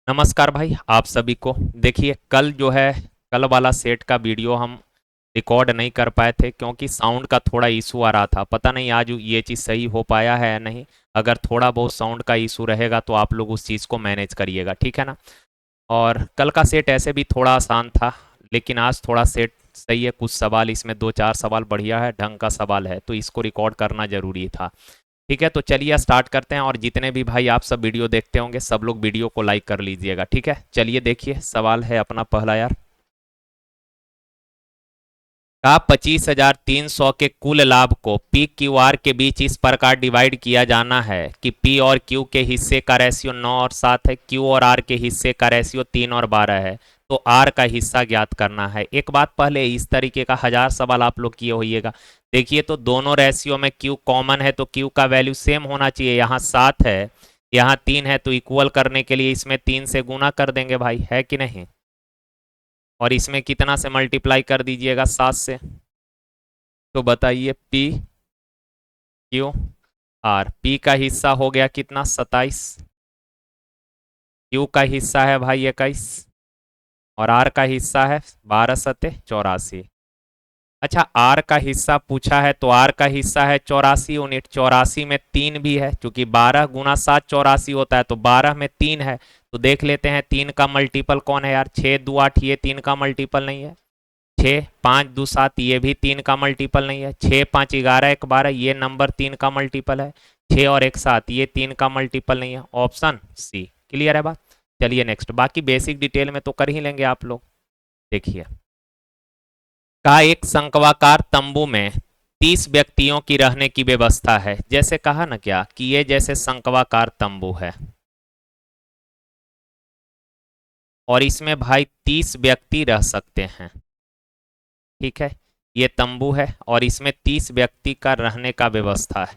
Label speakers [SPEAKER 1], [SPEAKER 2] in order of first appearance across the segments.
[SPEAKER 1] नमस्कार भाई आप सभी को। देखिए कल जो है कल वाला सेट का वीडियो हम रिकॉर्ड नहीं कर पाए थे क्योंकि साउंड का थोड़ा इशू आ रहा था। पता नहीं आज ये चीज़ सही हो पाया है या नहीं। अगर थोड़ा बहुत साउंड का इशू रहेगा तो आप लोग उस चीज़ को मैनेज करिएगा, ठीक है ना। और कल का सेट ऐसे भी थोड़ा आसान था, लेकिन आज थोड़ा सेट सही है। कुछ सवाल इसमें दो चार सवाल बढ़िया है, ढंग का सवाल है, तो इसको रिकॉर्ड करना ज़रूरी था। ठीक है, तो चलिए स्टार्ट करते हैं। और जितने भी भाई आप सब वीडियो देखते होंगे सब लोग वीडियो को लाइक कर लीजिएगा, ठीक है। चलिए देखिए सवाल है अपना पहला यार। का 25,300 के कुल लाभ को पी क्यू आर के बीच इस प्रकार डिवाइड किया जाना है कि पी और क्यू के हिस्से का रेशियो 9 और 7 है, क्यू और आर के हिस्से का रेशियो 3 और 12 है। तो आर का हिस्सा ज्ञात करना है। एक बात पहले, इस तरीके का हजार सवाल आप लोग किए होइएगा। देखिए तो दोनों रेशियो में क्यू कॉमन है तो क्यू का वैल्यू सेम होना चाहिए। यहाँ 7 है, यहाँ 3 है, तो इक्वल करने के लिए इसमें 3 से गुना कर देंगे भाई, है कि नहीं। और इसमें कितना से मल्टीप्लाई कर दीजिएगा, 7 से। तो बताइए पी क्यू आर, पी का हिस्सा हो गया कितना, 27। क्यू का हिस्सा है भाई 21 और आर का हिस्सा है 12 सते 84। अच्छा, आर का हिस्सा पूछा है तो आर का हिस्सा है 84 यूनिट। 84 में 3 भी है, क्योंकि 12 गुना 7 84 होता है, तो 12 में 3 है। तो देख लेते हैं 3 का मल्टीपल कौन है यार। 6 2 8, ये 3 का मल्टीपल नहीं है। 6 5 2 7, ये भी 3 का मल्टीपल नहीं है। 6 5 11 1 12, ये नंबर 3 का मल्टीपल है। 6 और 1 7, ये 3 का मल्टीपल नहीं है। Option C. क्लियर है बात। चलिए नेक्स्ट, बाकी बेसिक डिटेल में तो कर ही लेंगे आप लोग। देखिए, का एक शंक्वाकार तंबू में 30 व्यक्तियों की रहने की व्यवस्था है। जैसे कहा ना क्या कि ये जैसे शंक्वाकार तंबू है और इसमें भाई 30 व्यक्ति रह सकते हैं। ठीक है, ये तंबू है और इसमें 30 व्यक्ति का रहने का व्यवस्था है।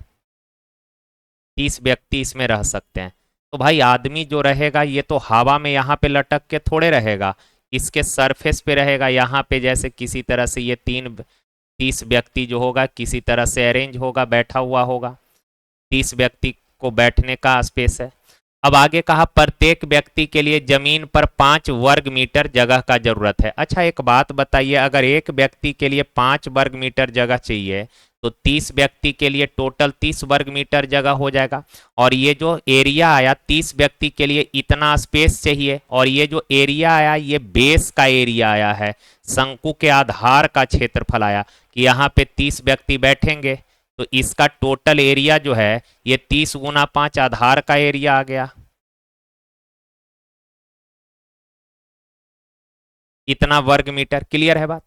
[SPEAKER 1] 30 व्यक्ति इसमें रह सकते हैं। तो भाई आदमी जो रहेगा ये तो हवा में यहाँ पे लटक के थोड़े रहेगा, इसके सरफेस पे रहेगा। यहाँ पे जैसे किसी तरह से ये 30 व्यक्ति जो होगा किसी तरह से अरेंज होगा, बैठा हुआ होगा। 30 व्यक्ति को बैठने का स्पेस है। अब आगे कहा प्रत्येक व्यक्ति के लिए जमीन पर 5 वर्ग मीटर जगह का जरूरत है। अच्छा एक बात बताइए, अगर एक व्यक्ति के लिए 5 वर्ग मीटर जगह चाहिए तो 30 व्यक्ति के लिए टोटल 30 वर्ग मीटर जगह हो जाएगा। और ये जो एरिया आया 30 व्यक्ति के लिए इतना स्पेस चाहिए, और ये जो एरिया आया ये बेस का एरिया आया है, शंकु के आधार का क्षेत्रफल आया कि यहाँ पे 30 व्यक्ति बैठेंगे। तो इसका टोटल एरिया जो है ये 30 गुना 5 आधार का एरिया आ गया, इतना वर्ग मीटर। क्लियर है बात।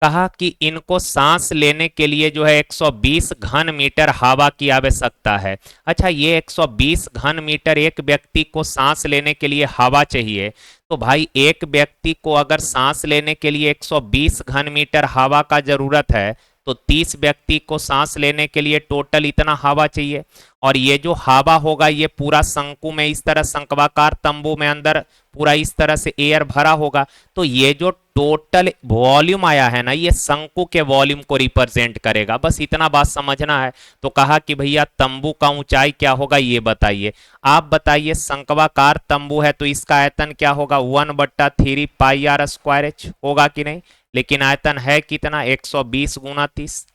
[SPEAKER 1] कहा कि इनको सांस लेने के लिए जो है 120 घन मीटर हवा की आवश्यकता है। अच्छा, ये 120 घन मीटर एक व्यक्ति को सांस लेने के लिए हवा चाहिए। तो भाई एक व्यक्ति को अगर सांस लेने के लिए 120 घन मीटर हवा का जरूरत है तो 30 व्यक्ति को सांस लेने के लिए टोटल इतना हवा चाहिए। और ये जो हवा होगा ये पूरा शंकु में इस तरह शंक्वाकार तंबू में अंदर पूरा इस तरह से एयर भरा होगा। तो ये जो टोटल वॉल्यूम आया है ना, ये शंकु के वॉल्यूम को रिप्रेजेंट करेगा। बस इतना बात समझना है। तो कहा कि भैया तंबू का ऊंचाई क्या होगा ये बताइए। आप बताइए, शंक्वाकार तंबू है तो इसका आयतन क्या होगा, 1/3 पाई आर स्क्वायर एच होगा कि नहीं। लेकिन आयतन है कितना, 120 गुना 30।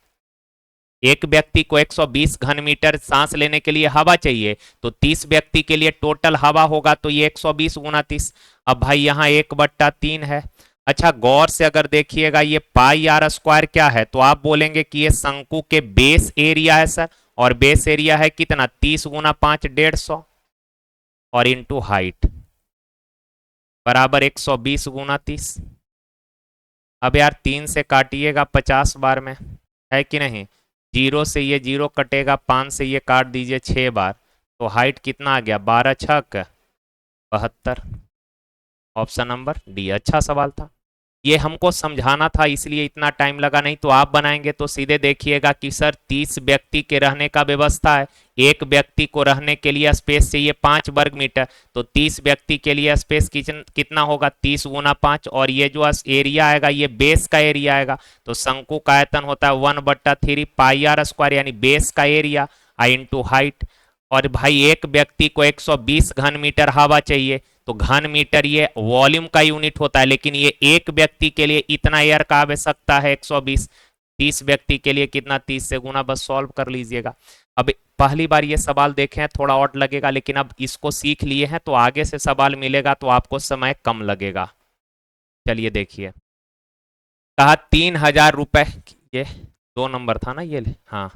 [SPEAKER 1] एक व्यक्ति को 120 घन मीटर सांस लेने के लिए हवा चाहिए, तो 30 व्यक्ति के लिए टोटल हवा होगा तो ये 120 गुना 30। अब भाई यहाँ 1/3 है। अच्छा गौर से अगर देखिएगा ये पाई आर स्क्वायर क्या है, तो आप बोलेंगे कि ये शंकु के बेस एरिया है सर। और बेस एरिया है कितना, 30 गुना 5 150 और इंटू हाइट बराबर 120 गुना 30। अब यार 3 से काटिएगा 50 बार में, है कि नहीं। 0 से ये 0 कटेगा, 5 से ये काट दीजिए 6 बार, तो हाइट कितना आ गया, 12 छक 72। ऑप्शन नंबर डी अच्छा सवाल था। ये हमको समझाना था इसलिए इतना टाइम लगा, नहीं तो आप बनाएंगे तो सीधे देखिएगा कि सर 30 व्यक्ति के रहने का व्यवस्था है। एक व्यक्ति को रहने के लिए स्पेस चाहिए 5 वर्ग मीटर, तो 30 व्यक्ति के लिए स्पेस कितना होगा, 30 गुना 5। और ये जो एरिया आएगा ये बेस का एरिया आएगा। तो शंकु का आयतन होता है 1/3 पाई आर स्क्वायर, यानी बेस का एरिया आई इंटू हाइट। और भाई एक व्यक्ति को 120 घन मीटर हवा चाहिए, तो घन मीटर ये वॉल्यूम का यूनिट होता है, लेकिन ये एक व्यक्ति के लिए इतना एयर का आवश्यकता है 120। 30 व्यक्ति के लिए कितना, 30 से गुना, बस सॉल्व कर लीजिएगा। अब पहली बार ये सवाल देखे हैं, थोड़ा और लगेगा, लेकिन अब इसको सीख लिए हैं तो आगे से सवाल मिलेगा तो आपको समय कम लगेगा। चलिए देखिए, कहा 3000 रुपए, ये 2 नंबर था ना ये, हाँ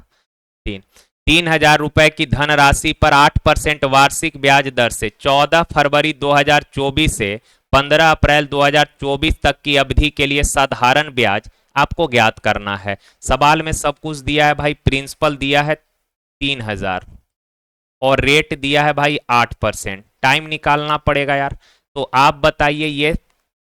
[SPEAKER 1] 3000 रुपए की धनराशि पर 8% वार्षिक ब्याज दर से 14 फरवरी 2024 से 15 अप्रैल 2024 तक की अवधि के लिए साधारण ब्याज आपको ज्ञात करना है। सवाल में सब कुछ दिया है भाई, प्रिंसिपल दिया है 3000 और रेट दिया है भाई 8%। टाइम निकालना पड़ेगा यार। तो आप बताइए ये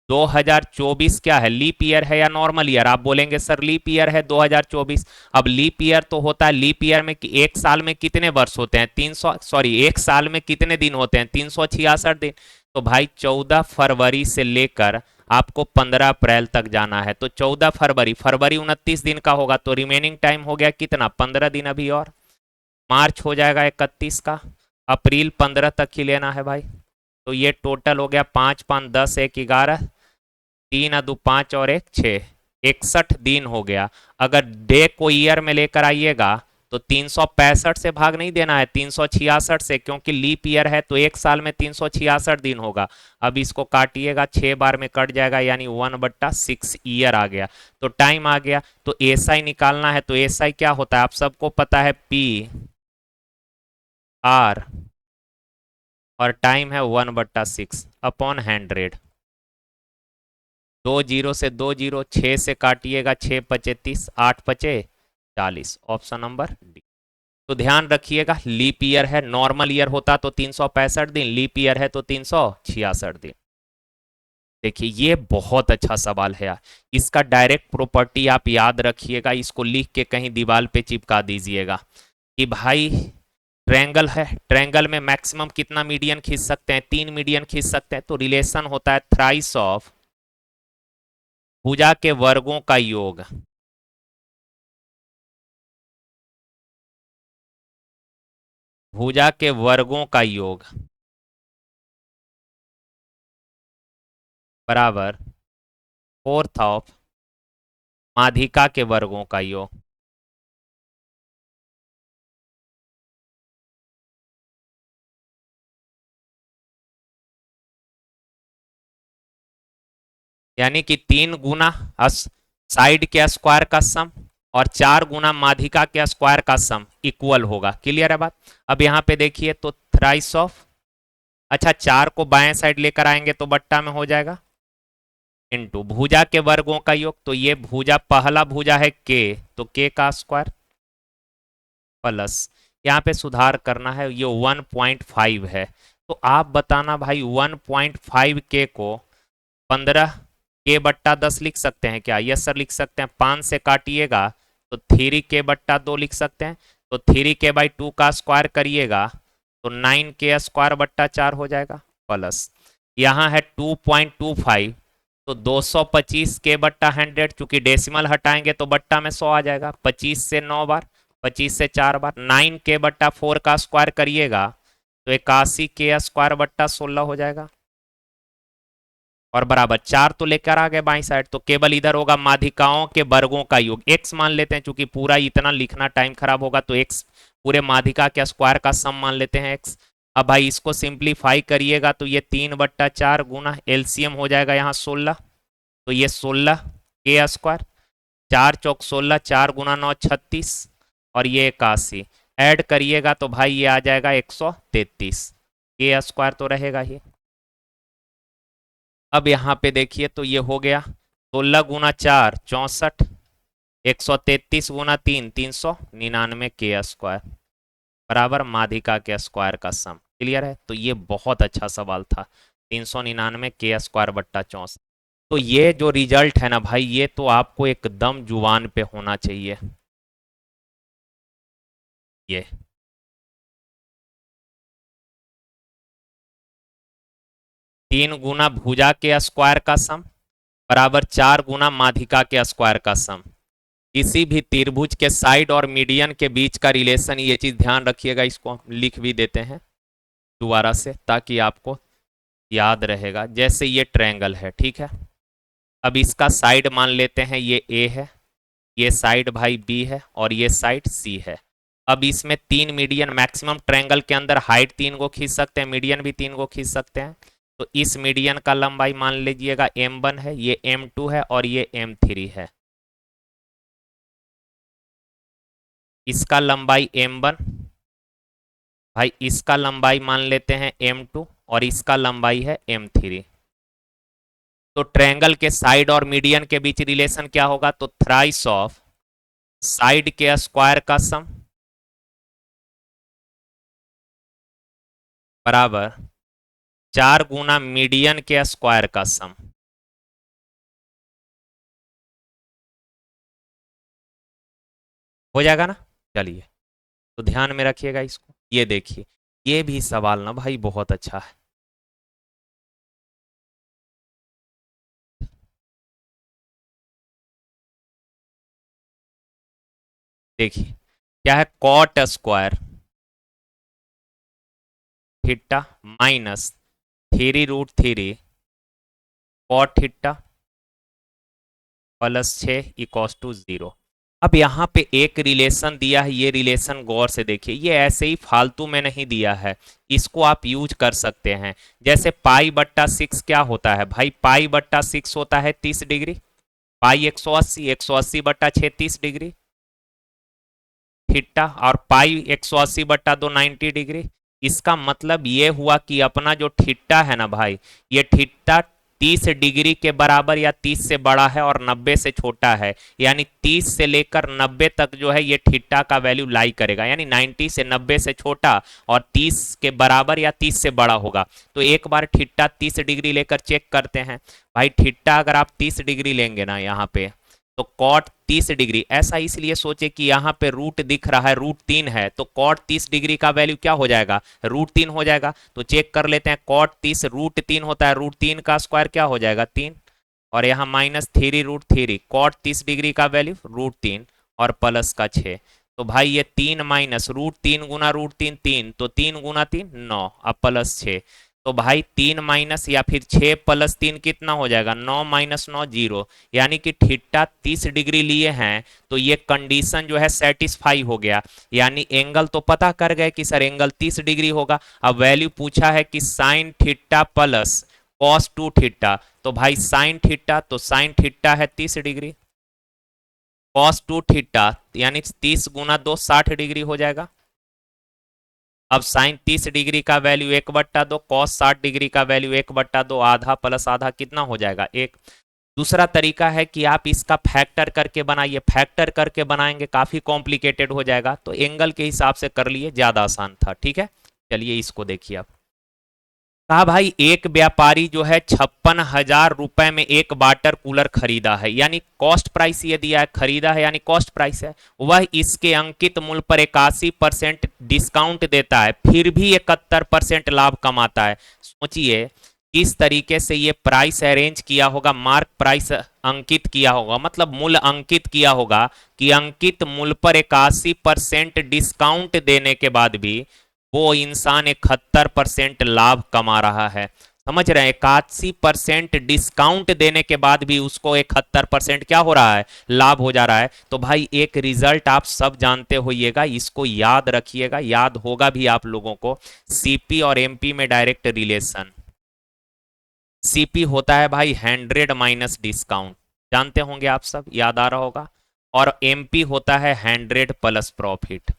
[SPEAKER 1] 2024 क्या है, लीप ईयर है या नॉर्मल ईयर? आप बोलेंगे सर लीप ईयर है 2024। अब लीप ईयर तो होता है, लीप ईयर में एक साल में कितने वर्ष होते हैं, 300, सॉरी एक साल में कितने दिन होते हैं, 366 दिन। तो भाई 14 फरवरी से लेकर आपको 15 अप्रैल तक जाना है। तो 14 फरवरी, फरवरी 29 दिन का होगा, तो रिमेनिंग टाइम हो गया कितना, 15 दिन अभी और। मार्च हो जाएगा 31 का, अप्रैल 15 तक ही लेना है भाई। तो ये टोटल हो गया 5 5 10 1 11, 3 2 5 और 1 6, 61 दिन हो गया। अगर डे को ईयर में लेकर आइएगा तो 365 से भाग नहीं देना है, 366 से, क्योंकि लीप ईयर है तो एक साल में 366 दिन होगा। अब इसको काटिएगा, 6 बार में कट जाएगा, यानी 1/6 ईयर आ गया। तो टाइम आ गया। तो एसआई निकालना है, तो एसआई क्या होता है आप सबको पता है, पी आर, और टाइम है 1/6 अपॉन 100। 2 0 से 2 0, 6 से काटिएगा, 6 पचे 30, 8 पचे 40, ऑप्शन नंबर डी। तो ध्यान रखिएगा, लीप ईयर है, नॉर्मल ईयर होता तो 365 दिन, लीप ईयर है तो 366 दिन। देखिए ये बहुत अच्छा सवाल है यार। इसका डायरेक्ट प्रॉपर्टी आप याद रखिएगा, इसको लिख के कहीं दीवार पे चिपका दीजिएगा कि भाई ट्रायंगल है, ट्रायंगल में मैक्सिमम कितना मीडियन खींच सकते हैं, 3 मीडियन खींच सकते हैं। तो रिलेशन होता है थ्राइस ऑफ भुजा के वर्गों का योग, भुजा के वर्गों का योग बराबर फोर्थ ऑफ माध्यिका के वर्गों का योग। यानी कि 3 गुना साइड के स्क्वायर का सम और 4 गुना माध्यिका के स्क्वायर का सम इक्वल होगा। क्लियर है बात? अब यहाँ पे देखिए तो थ्राइस ऑफ, अच्छा 4 को बाएं साइड लेकर आएंगे तो बट्टा में हो जाएगा, इनटू भुजा के वर्गों का योग। तो ये भुजा, पहला भुजा है के, तो के का स्क्वायर प्लस, यहाँ पे सुधार करना है, ये 1.5 है। तो आप बताना भाई 1.5 के को 15 के बट्टा 10 लिख सकते हैं क्या? यस सर लिख सकते हैं। 5 से काटिएगा तो 3 के बट्टा 2 लिख सकते हैं। तो 3 के/2 का स्क्वायर करिएगा तो 9 के स्क्वायर बट्टा 4 हो जाएगा, प्लस यहाँ है 2.25, तो 225 के बट्टा 100, चूंकि डेसिमल हटाएंगे तो बट्टा में 100 आ जाएगा। 25 से 9 बार, 25 से 4 बार, 9 के बट्टा 4 का स्क्वायर करिएगा तो 81 के स्क्वायर बट्टा 16 हो जाएगा, और बराबर 4 तो लेकर आ गए बाई साइड। तो केवल इधर होगा माध्यिकाओं के वर्गों का योग, x मान लेते हैं, चूंकि पूरा इतना लिखना टाइम खराब होगा तो x पूरे माध्यिका के स्क्वायर का सम मान लेते हैं x। अब भाई इसको सिंप्लीफाई करिएगा तो ये 3/4 गुना एलसीएम हो जाएगा यहाँ 16, तो ये 16 के स्क्वायर, 4 चौक 16, 4 गुना 9 36, और ये 81 ऐड करिएगा तो भाई ये आ जाएगा 133, के स्क्वायर तो रहेगा ही। अब यहाँ पे देखिए तो ये हो गया 16 गुना 4 64, 133 गुना 3 399 के स्क्वायर बराबर माध्यिका के स्क्वायर का सम। क्लियर है? तो ये बहुत अच्छा सवाल था, 399 के स्क्वायर बट्टा 64। तो ये जो रिजल्ट है ना भाई, ये तो आपको एकदम जुबान पे होना चाहिए। ये 3 गुना भुजा के स्क्वायर का सम बराबर 4 गुना माध्यिका के स्क्वायर का सम। किसी भी त्रिभुज के साइड और मीडियन के बीच का रिलेशन, ये चीज ध्यान रखिएगा, इसको हम लिख भी देते हैं दोबारा से ताकि आपको याद रहेगा। जैसे ये ट्रायंगल है, ठीक है, अब इसका साइड मान लेते हैं ये ए है, ये साइड भाई बी है और ये साइड सी है। अब इसमें तीन मीडियन, मैक्सिमम ट्रायंगल के अंदर हाइट तीन को खींच सकते हैं, मीडियन भी तीन को खींच सकते हैं। तो इस मीडियन का लंबाई मान लीजिएगा m1 है, ये m2 है और ये m3 है। इसका लंबाई m1 भाई, इसका लंबाई मान लेते हैं m2 और इसका लंबाई है m3। तो ट्रायंगल के साइड और मीडियन के बीच रिलेशन क्या होगा? तो थ्राइस ऑफ साइड के स्क्वायर का सम बराबर 4 गुना मीडियन के स्क्वायर का सम। हो जाएगा ना? चलिए, तो ध्यान में रखिएगा इसको। ये देखिए, ये भी सवाल ना भाई बहुत अच्छा है। देखिए क्या है, cot square theta minus 3√3 cot theta plus 6 equals to 0। अब यहाँ पे एक रिलेशन दिया है, ये रिलेशन गौर से देखिए, ये ऐसे ही फालतू में नहीं दिया है, इसको आप यूज कर सकते हैं। जैसे पाई बट्टा 6 क्या होता है भाई? पाई बट्टा 6 होता है 30 डिग्री, पाई 180, 180 बट्टा 6 30 डिग्री थीटा, और पाई 180 बट्टा 2 90 डिग्री। इसका मतलब ये हुआ कि अपना जो थीटा है ना भाई, ये थीटा 30 डिग्री के बराबर या 30 से बड़ा है और 90 से छोटा है, यानी 30 से लेकर 90 तक जो है ये थीटा का वैल्यू लाई करेगा, यानी 90 से 90 से छोटा और 30 के बराबर या 30 से बड़ा होगा। तो एक बार थीटा 30 डिग्री लेकर चेक करते हैं भाई। थीटा अगर आप 30 डिग्री लेंगे ना यहाँ पे, तो कॉट 30 डिग्री, ऐसा इसलिए सोचे कि यहाँ पे रूट दिख रहा है, √3 है, तो कॉट 30 डिग्री का वैल्यू क्या हो जाएगा? √3 हो जाएगा। तो चेक कर लेते हैं, कॉट 30 √3 होता है, √3 का स्क्वायर क्या हो जाएगा? 3, और यहाँ माइनस 3√3, कॉट 30 डिग्री का वैल्यू √3 और प्लस का 6। तो भाई ये 3 माइनस √3 गुना √3 3, तो 3 गुना 3 9, अब प्लस 6। तो भाई 3 माइनस या फिर 6 प्लस 3 कितना हो जाएगा? 9 माइनस 9 0, यानी कि थीटा 30 डिग्री लिए हैं, तो ये कंडीशन जो है सेटिस्फाई हो गया। यानी एंगल तो पता कर गए कि सर एंगल 30 डिग्री होगा। अब वैल्यू पूछा है कि sine theta plus cos 2 theta, तो भाई साइन थीटा, तो साइन थीटा है 30 डिग्री, कॉस 2 थीटा यानी 30 गुना 2 60 डिग्री हो जाएगा। अब साइन 30 डिग्री का वैल्यू 1/2, कॉस 60 डिग्री का वैल्यू 1/2, आधा प्लस आधा कितना हो जाएगा? 1। दूसरा तरीका है कि आप इसका फैक्टर करके बनाइए, फैक्टर करके बनाएंगे काफी कॉम्प्लिकेटेड हो जाएगा, तो एंगल के हिसाब से कर लिए, ज्यादा आसान था। ठीक है, चलिए इसको देखिए आप। कहा भाई एक व्यापारी जो है 56,000 रुपए में एक वाटर कूलर खरीदा है, यानी कॉस्ट प्राइस ये दिया है, खरीदा है यानी कॉस्ट प्राइस है। वह इसके अंकित मूल्य पर 81% डिस्काउंट देता है, फिर भी 71% लाभ कमाता है। सोचिए किस तरीके से ये प्राइस अरेंज किया होगा, मार्क प्राइस अंकित किया होगा, मतलब मूल्य अंकित किया होगा कि अंकित मूल्य पर 81% डिस्काउंट देने के बाद भी वो इंसान 71% लाभ कमा रहा है। समझ रहे हैं? 81% डिस्काउंट देने के बाद भी उसको 71% क्या हो रहा है? लाभ हो जा रहा है। तो भाई एक रिजल्ट आप सब जानते होइएगा, इसको याद रखिएगा, याद होगा भी आप लोगों को। सीपी और एमपी में डायरेक्ट रिलेशन। सीपी होता है भाई 100 माइनस डिस्काउंट, जानते होंगे आप सब, याद आ रहा होगा। और एमपी होता है 100 प्लस प्रॉफिट।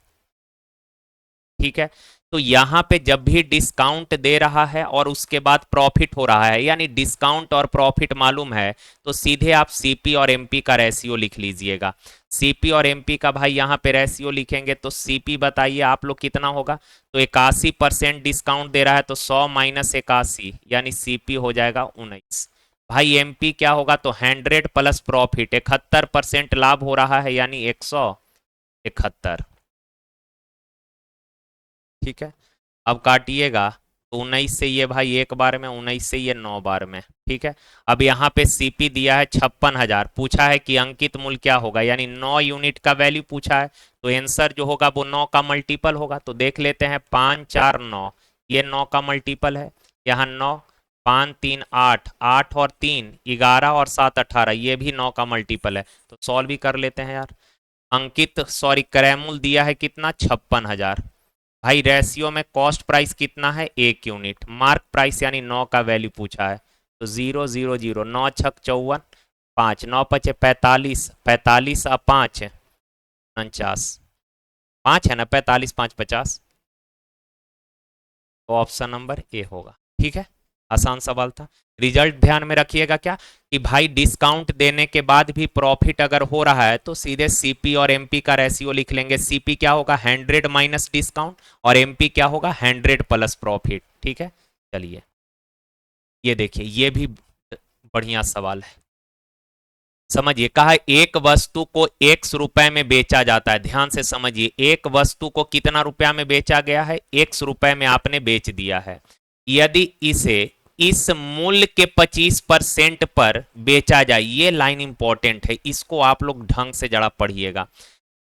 [SPEAKER 1] ठीक है, तो यहां पे जब भी डिस्काउंट दे रहा है और उसके बाद प्रॉफिट हो रहा है, यानी डिस्काउंट और प्रॉफिट मालूम है, तो सीधे आप सीपी और एमपी का रेशियो लिख लीजिएगा। सीपी और एमपी का भाई यहां पे रेशियो लिखेंगे तो सीपी बताइए आप लोग कितना होगा? तो 81% डिस्काउंट दे रहा है, तो 100 माइनस 81 यानी सीपी हो जाएगा 19। भाई एमपी क्या होगा? तो 100 प्लस प्रॉफिट, 71% लाभ हो रहा है, यानी 171। ठीक है, अब काटिएगा तो 19 से ये भाई एक बार में, 19 से ये 9 बार में। ठीक है, अब यहाँ पे सीपी दिया है 56,000, पूछा है कि अंकित मूल्य क्या होगा, यानी 9 यूनिट का वैल्यू पूछा है, तो आंसर जो होगा वो 9 का मल्टीपल होगा। तो देख लेते हैं, 5 4 9, ये 9 का मल्टीपल है, यहाँ 9, 5 3 8, 8 और 3 11 और 7 18, ये भी 9 का मल्टीपल है, तो सॉल्व भी कर लेते हैं यार। अंकित सॉरी करैमुल दिया है कितना, 56,000। भाई रेशियो में कॉस्ट प्राइस कितना है, 1 यूनिट। मार्क प्राइस यानी 9 का वैल्यू पूछा है, तो 0 0 0, 9 छक 54, 5 9 पचे 45, 45 और 5 49, 5 है ना, 45 5 50, तो ऑप्शन नंबर ए होगा। ठीक है, आसान सवाल था। रिजल्ट ध्यान में रखिएगा क्या, कि भाई डिस्काउंट देने के बाद भी प्रॉफिट अगर हो रहा है तो सीधे सीपी और एमपी का रेशियो लिख लेंगे। सीपी क्या होगा, 100 माइनस डिस्काउंट, और एमपी क्या होगा, 100 प्लस प्रॉफिट। ठीक है, चलिए ये देखिए, ये भी बढ़िया सवाल है, समझिए। कहा एक वस्तु को ₹X में बेचा जाता है, ध्यान से समझिए। एक वस्तु को कितना रुपया में बेचा गया है, ₹X में आपने बेच दिया है। यदि इसे इस मूल्य के 25% पर बेचा जाए, ये लाइन इंपॉर्टेंट है, इसको आप लोग ढंग से जरा पढ़िएगा।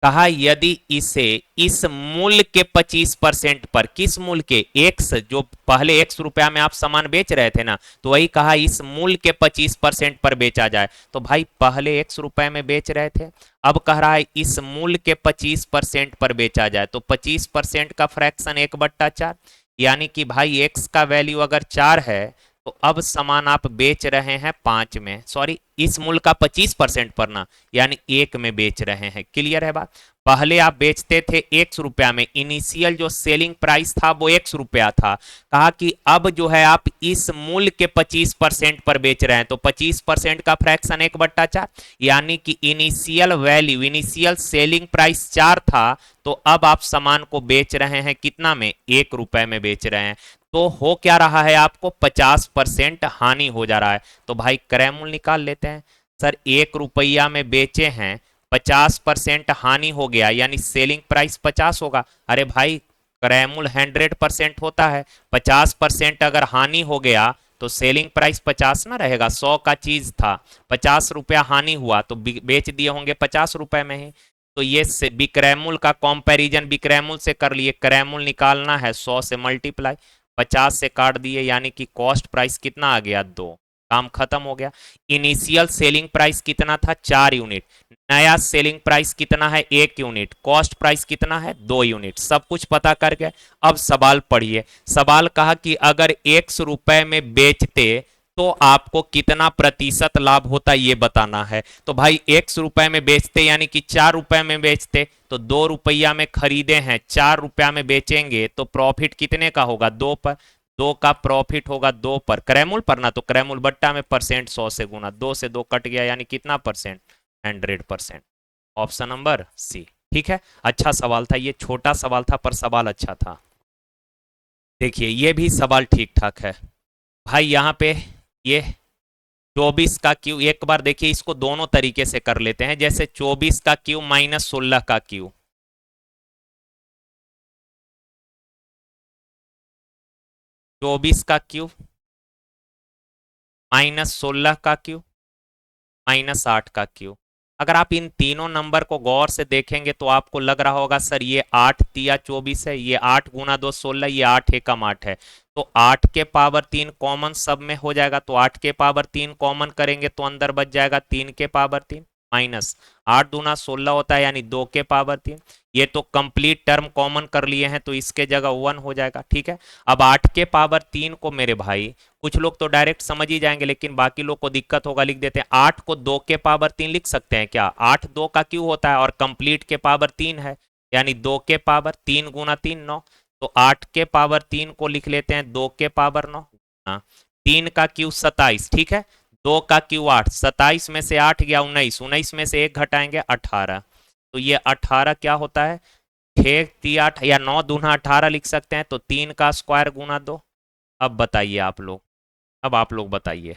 [SPEAKER 1] कहा यदि इसे इस मूल्य के 25% पर, किस मूल्य के, एक्स, जो पहले ₹X में आप सामान बेच रहे थे ना, तो वही कहा इस मूल्य के 25% पर बेचा जाए। तो भाई पहले ₹X में बेच रहे थे, अब कह रहा है इस मूल्य के 25% पर बेचा जाए, तो 25% का फ्रैक्शन 1/4, यानी कि भाई एक्स का वैल्यू अगर 4 है, तो अब सामान आप बेच रहे हैं 5 में, सॉरी इस मूल्य का 25% पर ना, यानी 1 में बेच रहे हैं। क्लियर है बात। पहले आप बेचते थे ₹X में, इनिशियल जो सेलिंग प्राइस था वो ₹X था। कहा कि अब जो है आप इस मूल्य के 25% पर बेच रहे हैं, तो 25% का फ्रैक्शन 1/4, यानी कि initial value, initial selling price 4 था, तो अब आप सामान को बेच रहे हैं कितना में, ₹1 में बेच रहे हैं। तो हो क्या रहा है, आपको 50% हानि हो जा रहा है। तो भाई क्रयमूल्य निकाल लेते हैं। सर ₹1 में बेचे हैं, 50% हानि हो गया, यानी सेलिंग प्राइस 50 होगा। अरे भाई क्रयमूल्य 100% होता है, 50% अगर हानि हो गया तो सेलिंग प्राइस 50 ना रहेगा। 100 का चीज था, ₹50 हानि हुआ, तो बेच दिए होंगे ₹50 में ही। तो ये विक्रयमूल्य का कंपैरिजन विक्रयमूल्य से कर लिए, क्रयमूल्य निकालना है 100 से मल्टीप्लाई, 50 से काट दिए, यानी कि कॉस्ट प्राइस कितना आ गया, 2। काम खत्म हो गया। इनिशियल सेलिंग प्राइस कितना था, 4 यूनिट। नया सेलिंग प्राइस कितना है, 1 यूनिट। कॉस्ट प्राइस कितना है, 2 यूनिट। सब कुछ पता कर गए। अब सवाल पढ़िए। सवाल कहा कि अगर ₹X में बेचते तो आपको कितना प्रतिशत लाभ होता, ये बताना है। तो भाई ₹X में बेचते यानी कि ₹4 में बेचते, तो ₹2 में खरीदे हैं, ₹4 में बेचेंगे, तो प्रॉफिट कितने का होगा, 2 पर। 2 का प्रॉफिट होगा 2 पर, क्रयमूल पर ना, तो क्रयमूल बट्टा में परसेंट 100 से गुना, 2 से 2 कट गया, यानी कितना परसेंट, 100%। Option number C. ठीक है, अच्छा सवाल था, ये छोटा सवाल था पर सवाल अच्छा था। देखिए ये भी सवाल ठीक ठाक है भाई। यहाँ पे ये 24 का क्यू, एक बार देखिए इसको दोनों तरीके से कर लेते हैं। जैसे 24 का क्यू माइनस 16 का क्यू, 24 का क्यू माइनस 16 का क्यू माइनस 8 का क्यू। अगर आप इन तीनों नंबर को गौर से देखेंगे तो आपको लग रहा होगा सर ये 8 तिया 24 है, ये 8 गुना 2 16, ये 8 एकम 8 है। तो 8 के पावर 3 कॉमन सब में हो जाएगा, तो 8 के पावर 3 कॉमन करेंगे तो अंदर बच जाएगा 3 के पावर 3 माइनस 8 दूना 16 होता है, यानी 2 के पावर 3। ये तो कंप्लीट टर्म कॉमन कर लिए हैं, तो इसके जगह 1 हो जाएगा। ठीक है, अब 8 के पावर 3 को मेरे भाई, कुछ लोग तो डायरेक्ट समझ ही जाएंगे, लेकिन बाकी लोग को दिक्कत होगा, लिख देते हैं। 8 को 2 के पावर 3 लिख सकते हैं क्या, 8 2 का क्यों होता है, और कंप्लीट के पावर 3 है, यानी 2 के पावर 3 गुना 3 9। तो 8 के पावर 3 को लिख लेते हैं 2 के पावर 9, 3 का क्यू 27। ठीक है, 2 का क्यू 8, 27 में से 8 गया 19, 19 में से 1 घटाएंगे 18। तो ये 18 क्या होता है, 6 3 8 या 9 दूना 18 लिख सकते हैं, तो 3 का स्क्वायर गुना 2। अब बताइए आप लोग, अब आप लोग बताइए।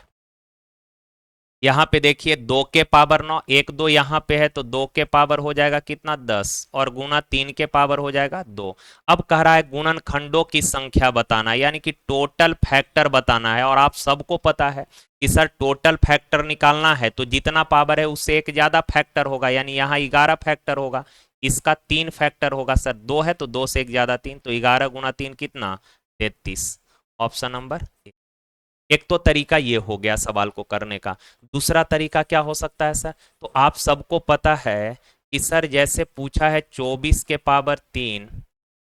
[SPEAKER 1] यहाँ पे देखिए 2 के पावर 9, 1 2 यहाँ पे है, तो 2 के पावर हो जाएगा कितना, 10, और गुना 3 के पावर हो जाएगा 2। अब कह रहा है गुणनखंडों की संख्या बताना, यानी कि टोटल फैक्टर बताना है। और आप सबको पता है कि सर टोटल फैक्टर निकालना है तो जितना पावर है उससे एक ज्यादा फैक्टर होगा, यानी यहाँ 11 फैक्टर होगा, इसका 3 फैक्टर होगा। सर 2 है तो 2 से एक ज्यादा 3, तो 11 गुना 3 कितना, 33। ऑप्शन नंबर एक तो तरीका ये हो गया सवाल को करने का। दूसरा तरीका क्या हो सकता है सर? तो आप सबको पता है कि सर जैसे पूछा है 24 के पावर 3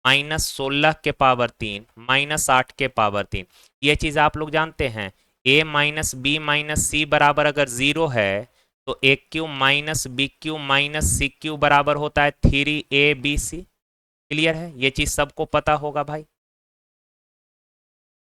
[SPEAKER 1] -16 के पावर 3 -8 के पावर 3, ये चीज आप लोग जानते हैं। a minus B minus C बराबर अगर 0 है तो A cube minus B cube minus C cube बराबर होता है 3ab/c। क्लियर है? ये चीज सबको पता होगा भाई,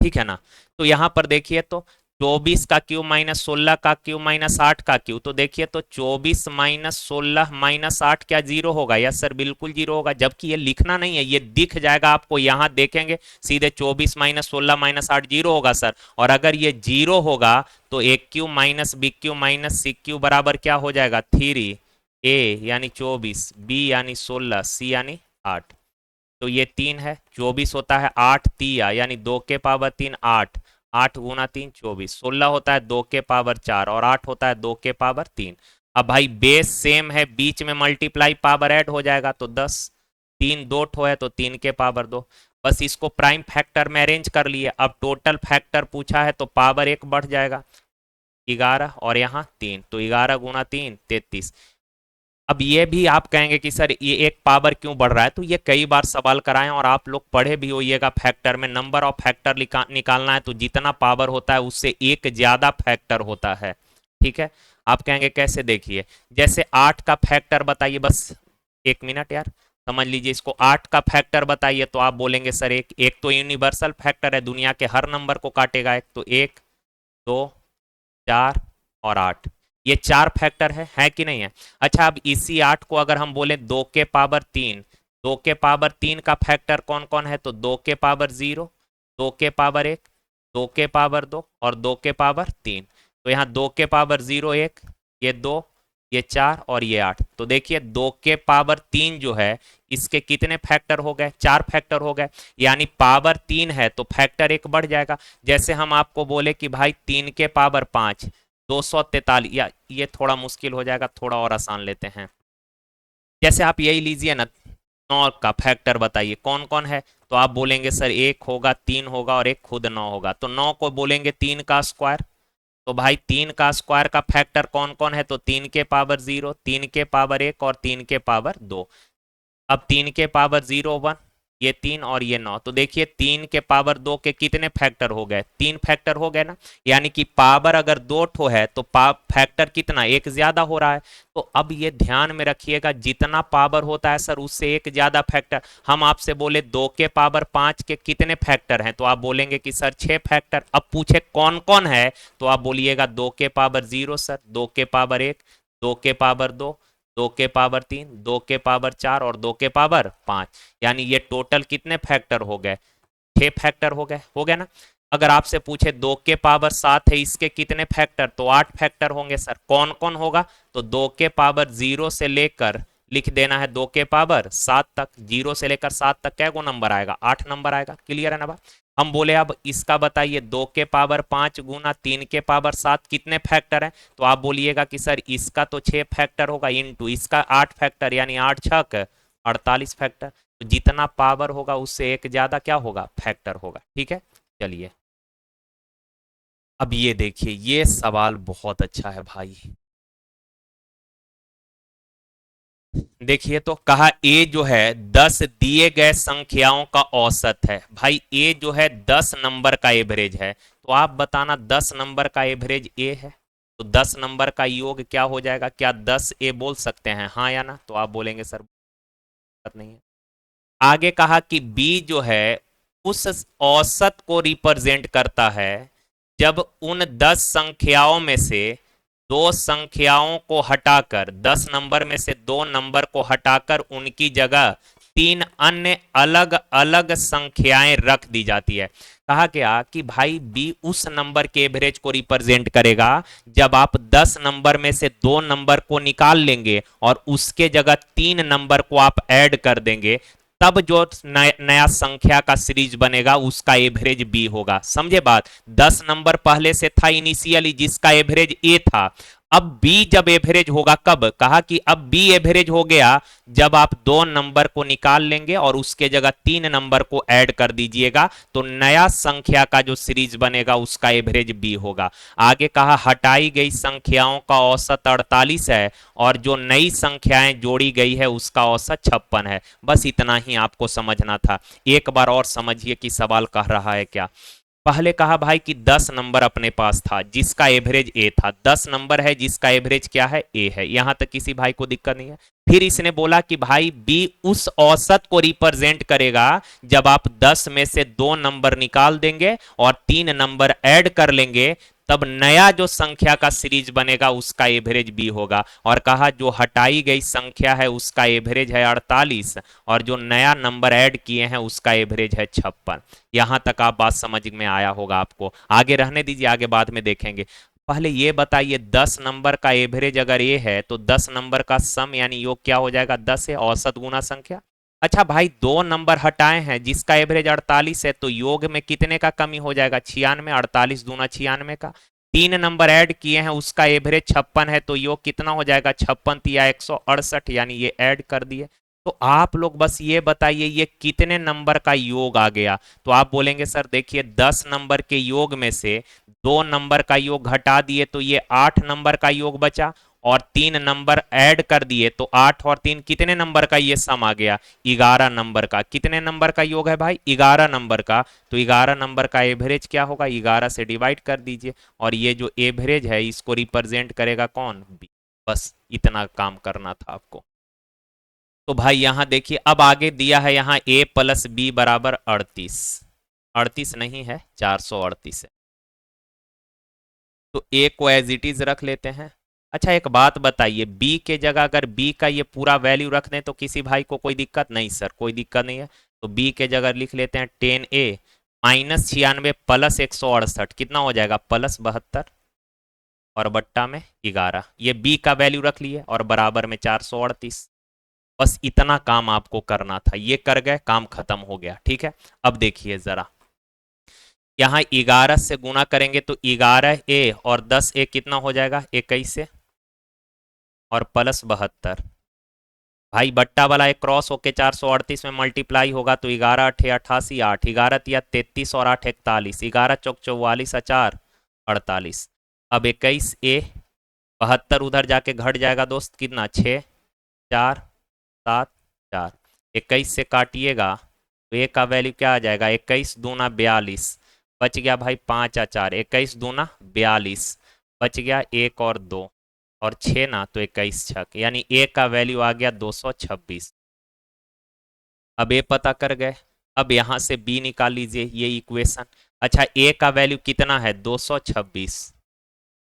[SPEAKER 1] ठीक है ना? तो यहां पर देखिए तो 24 का क्यू माइनस 16 का क्यू माइनस 8 का क्यू, तो देखिए तो 24 माइनस 16 माइनस 8 क्या जीरो होगा? यस सर बिल्कुल जीरो होगा, जबकि ये लिखना नहीं है, ये दिख जाएगा आपको, यहां देखेंगे सीधे 24 माइनस 16 माइनस 8 जीरो होगा सर। और अगर ये जीरो होगा तो A cube minus B cube minus C cube बराबर क्या हो जाएगा? 3a यानी 24, बी यानी 16, सी यानी 8। तो ये 3 है, 24 होता है 8 तिया यानी 2 के पावर 3 8, 8 × 3 24, 16 होता है 2 के पावर 4 और 8 होता है 2 के पावर 3। अब भाई बेस सेम है, बीच में मल्टीप्लाई पावर ऐड हो जाएगा तो 10, 3 दो ठो है तो 3 के पावर 2। बस इसको प्राइम फैक्टर में अरेंज कर लिए। अब टोटल फैक्टर पूछा है तो पावर 1 बढ़ जाएगा, 11 और यहाँ 3, तो 11 × 3 33। अब ये भी आप कहेंगे कि सर ये एक पावर क्यों बढ़ रहा है, तो ये कई बार सवाल कराएं और आप लोग पढ़े भी होइएगा। फैक्टर में नंबर ऑफ फैक्टर निकालना है तो जितना पावर होता है उससे एक ज्यादा फैक्टर होता है, ठीक है? आप कहेंगे कैसे? देखिए जैसे 8 का फैक्टर बताइए, बस 1 मिनट यार समझ लीजिए इसको। 8 का फैक्टर बताइए तो आप बोलेंगे सर एक एक तो यूनिवर्सल फैक्टर है, दुनिया के हर नंबर को काटेगा एक, तो 1 2 4 और 8, ये 4 फैक्टर है कि नहीं है? अच्छा अब इसी 8 को अगर हम बोले 2 के पावर 3, 2 के पावर 3 का फैक्टर कौन कौन है? तो 2 के पावर 0, 2 के पावर 1, 2 के पावर 2 और 2 के पावर 3। तो यहाँ 2 के पावर 0 1, ये 2, ये 4 और ये 8। तो देखिए 2 के पावर 3 जो है इसके कितने फैक्टर हो गए? 4 फैक्टर हो गए, यानी पावर 3 है तो फैक्टर 1 बढ़ जाएगा। जैसे हम आपको बोले कि भाई 3 के पावर 5 243, या ये थोड़ा मुश्किल हो जाएगा, थोड़ा और आसान लेते हैं। जैसे आप यही लीजिए ना, 9 का फैक्टर बताइए कौन कौन है? तो आप बोलेंगे सर 1 होगा, 3 होगा और एक खुद 9 होगा। तो 9 को बोलेंगे 3 का स्क्वायर, तो भाई 3 का स्क्वायर का फैक्टर कौन कौन है? तो 3 के पावर 0, 3 के पावर 1 और 3 के पावर 2। अब 3 के पावर 0 1, ये 3 और ये 9, तो देखिए 3 के पावर 2 के कितने फैक्टर हो गए? 3 फैक्टर हो गए ना, यानी कि पावर अगर 2 ठो है तो फैक्टर कितना? एक ज्यादा हो रहा है। तो अब ये ध्यान में रखिएगा, जितना पावर होता है सर उससे एक ज्यादा फैक्टर। हम आपसे बोले 2 के पावर 5 के कितने फैक्टर हैं, तो आप बोलेंगे कि सर 6 फैक्टर। अब पूछे कौन कौन है, तो आप बोलिएगा 2 के पावर 0 सर, 2 के पावर 1, 2 के पावर 2, 2 के पावर 3, 2 के पावर 4 और 2 के पावर 5, यानी ये टोटल कितने फैक्टर हो गए? 6 फैक्टर हो गए ना? अगर आपसे पूछे 2 के पावर 7 है, इसके कितने फैक्टर? तो 8 फैक्टर होंगे सर। कौन कौन होगा? तो 2 के पावर 0 से लेकर लिख देना है 2 के पावर 7 तक, 0 से लेकर 7 तक क्या गो नंबर आएगा? 8 नंबर आएगा। क्लियर है ना बात? हम बोले अब इसका बताइए 2 के पावर 5 गुना 3 के पावर 7 कितने फैक्टर है? तो आप बोलिएगा कि सर इसका तो 6 फैक्टर होगा, इनटू इसका 8 फैक्टर, यानी 8 छक 48 फैक्टर। तो जितना पावर होगा उससे एक ज्यादा क्या होगा? फैक्टर होगा। ठीक है, चलिए अब ये देखिए, ये सवाल बहुत अच्छा है भाई। देखिए तो कहा ए जो है 10 दिए गए संख्याओं का औसत है। भाई ए जो है 10 नंबर का एवरेज है, तो आप बताना 10 नंबर का एवरेज ए है, तो 10 नंबर का योग क्या हो जाएगा? क्या 10 ए बोल सकते हैं, हाँ या ना? तो आप बोलेंगे सर बात नहीं है। आगे कहा कि बी जो है उस औसत को रिप्रेजेंट करता है जब उन 10 संख्याओं में से 2 संख्याओं को हटाकर, 10 नंबर में से 2 नंबर को हटाकर उनकी जगह 3 अन्य अलग अलग संख्याएं रख दी जाती है। कहा गया कि भाई बी उस नंबर के एवरेज को रिप्रेजेंट करेगा जब आप 10 नंबर में से 2 नंबर को निकाल लेंगे और उसके जगह 3 नंबर को आप ऐड कर देंगे, तब जो नया संख्या का सीरीज बनेगा उसका एवरेज बी होगा। समझे बात? 10 नंबर पहले से था इनिशियली जिसका एवरेज ए था, अब b जब एवरेज होगा कब, कहा कि अब b एवरेज हो गया जब आप दो नंबर को निकाल लेंगे और उसके जगह तीन नंबर को ऐड कर दीजिएगा, तो नया संख्या का जो सीरीज बनेगा उसका एवरेज b होगा। आगे कहा हटाई गई संख्याओं का औसत 48 है और जो नई संख्याएं जोड़ी गई है उसका औसत 56 है। बस इतना ही आपको समझना था। एक बार और समझिए कि सवाल कह रहा है क्या। पहले कहा भाई कि 10 नंबर अपने पास था जिसका एवरेज ए था, 10 नंबर है जिसका एवरेज क्या है, ए है। यहां तक किसी भाई को दिक्कत नहीं है। फिर इसने बोला कि भाई बी उस औसत को रिप्रेजेंट करेगा जब आप 10 में से दो नंबर निकाल देंगे और तीन नंबर ऐड कर लेंगे, तब नया जो संख्या का सीरीज बनेगा उसका एवरेज बी होगा। और कहा जो हटाई गई संख्या है उसका एवरेज है 48 और जो नया नंबर ऐड किए हैं उसका एवरेज है 56। यहां तक आप बात समझ में आया होगा आपको। आगे रहने दीजिए, आगे बाद में देखेंगे। पहले ये बताइए 10 नंबर का एवरेज अगर ये है तो 10 नंबर का सम यानी योग क्या हो जाएगा, 10 है, औसत गुना संख्या। अच्छा भाई दो नंबर हटाए हैं जिसका एवरेज 48 है, तो योग में कितने का कमी हो जाएगा, 96, 48 दूना 96 का। तीन नंबर ऐड किए हैं उसका एवरेज 56 है, तो योग कितना हो जाएगा, 56 या 168, यानी ये ऐड कर दिए। तो आप लोग बस ये बताइए ये कितने नंबर का योग आ गया। तो आप बोलेंगे सर देखिए 10 नंबर के योग में से दो नंबर का योग घटा दिए तो ये 8 नंबर का योग बचा, और तीन नंबर ऐड कर दिए तो 8 और 3 कितने नंबर का ये सम आ गया, 11 नंबर का। कितने नंबर का योग है भाई, 11 नंबर का। तो 11 नंबर का एवरेज क्या होगा, 11 से डिवाइड कर दीजिए और ये जो एवरेज है इसको रिप्रेजेंट करेगा कौन, बी। बस इतना काम करना था आपको। तो भाई यहां देखिए अब आगे दिया है यहां a प्लस बी बराबर 38। 38 नहीं है, 438 है। तो a को एज इट इज रख लेते हैं। अच्छा एक बात बताइए, b के जगह अगर b का ये पूरा वैल्यू रख दें तो किसी भाई को कोई दिक्कत नहीं, सर कोई दिक्कत नहीं है। तो b के जगह लिख लेते हैं 10a माइनस 96 प्लस 168, कितना हो जाएगा, प्लस 72 और बट्टा में 11। ये b का वैल्यू रख लिए और बराबर में 438। बस इतना काम आपको करना था, ये कर गए, काम खत्म हो गया। ठीक है, अब देखिए जरा यहां 11 से गुना करेंगे तो 11a और 10a कितना हो जाएगा, 21 से और प्लस 72। भाई बट्टा वाला एक क्रॉस होके 438 में मल्टीप्लाई होगा तो 11 अठे 88, 8 11 तिया 33 और 8 41, 11 चौक 44, 4 48। अब 21a 72 उधर जाके घट जाएगा दोस्त, कितना, 6 4 7 4। 21 से काटिएगा तो ए का वैल्यू क्या आ जाएगा, 21 दूना 42, बच गया भाई 5 या 4, 21 दूना 42, बच गया एक और दो और 6 ना, तो 21 छक, यानी ए का वैल्यू आ गया 226। अब ए पता कर गए, अब यहां से बी निकाल लीजिए ये इक्वेशन। अच्छा ए का वैल्यू कितना है, 226,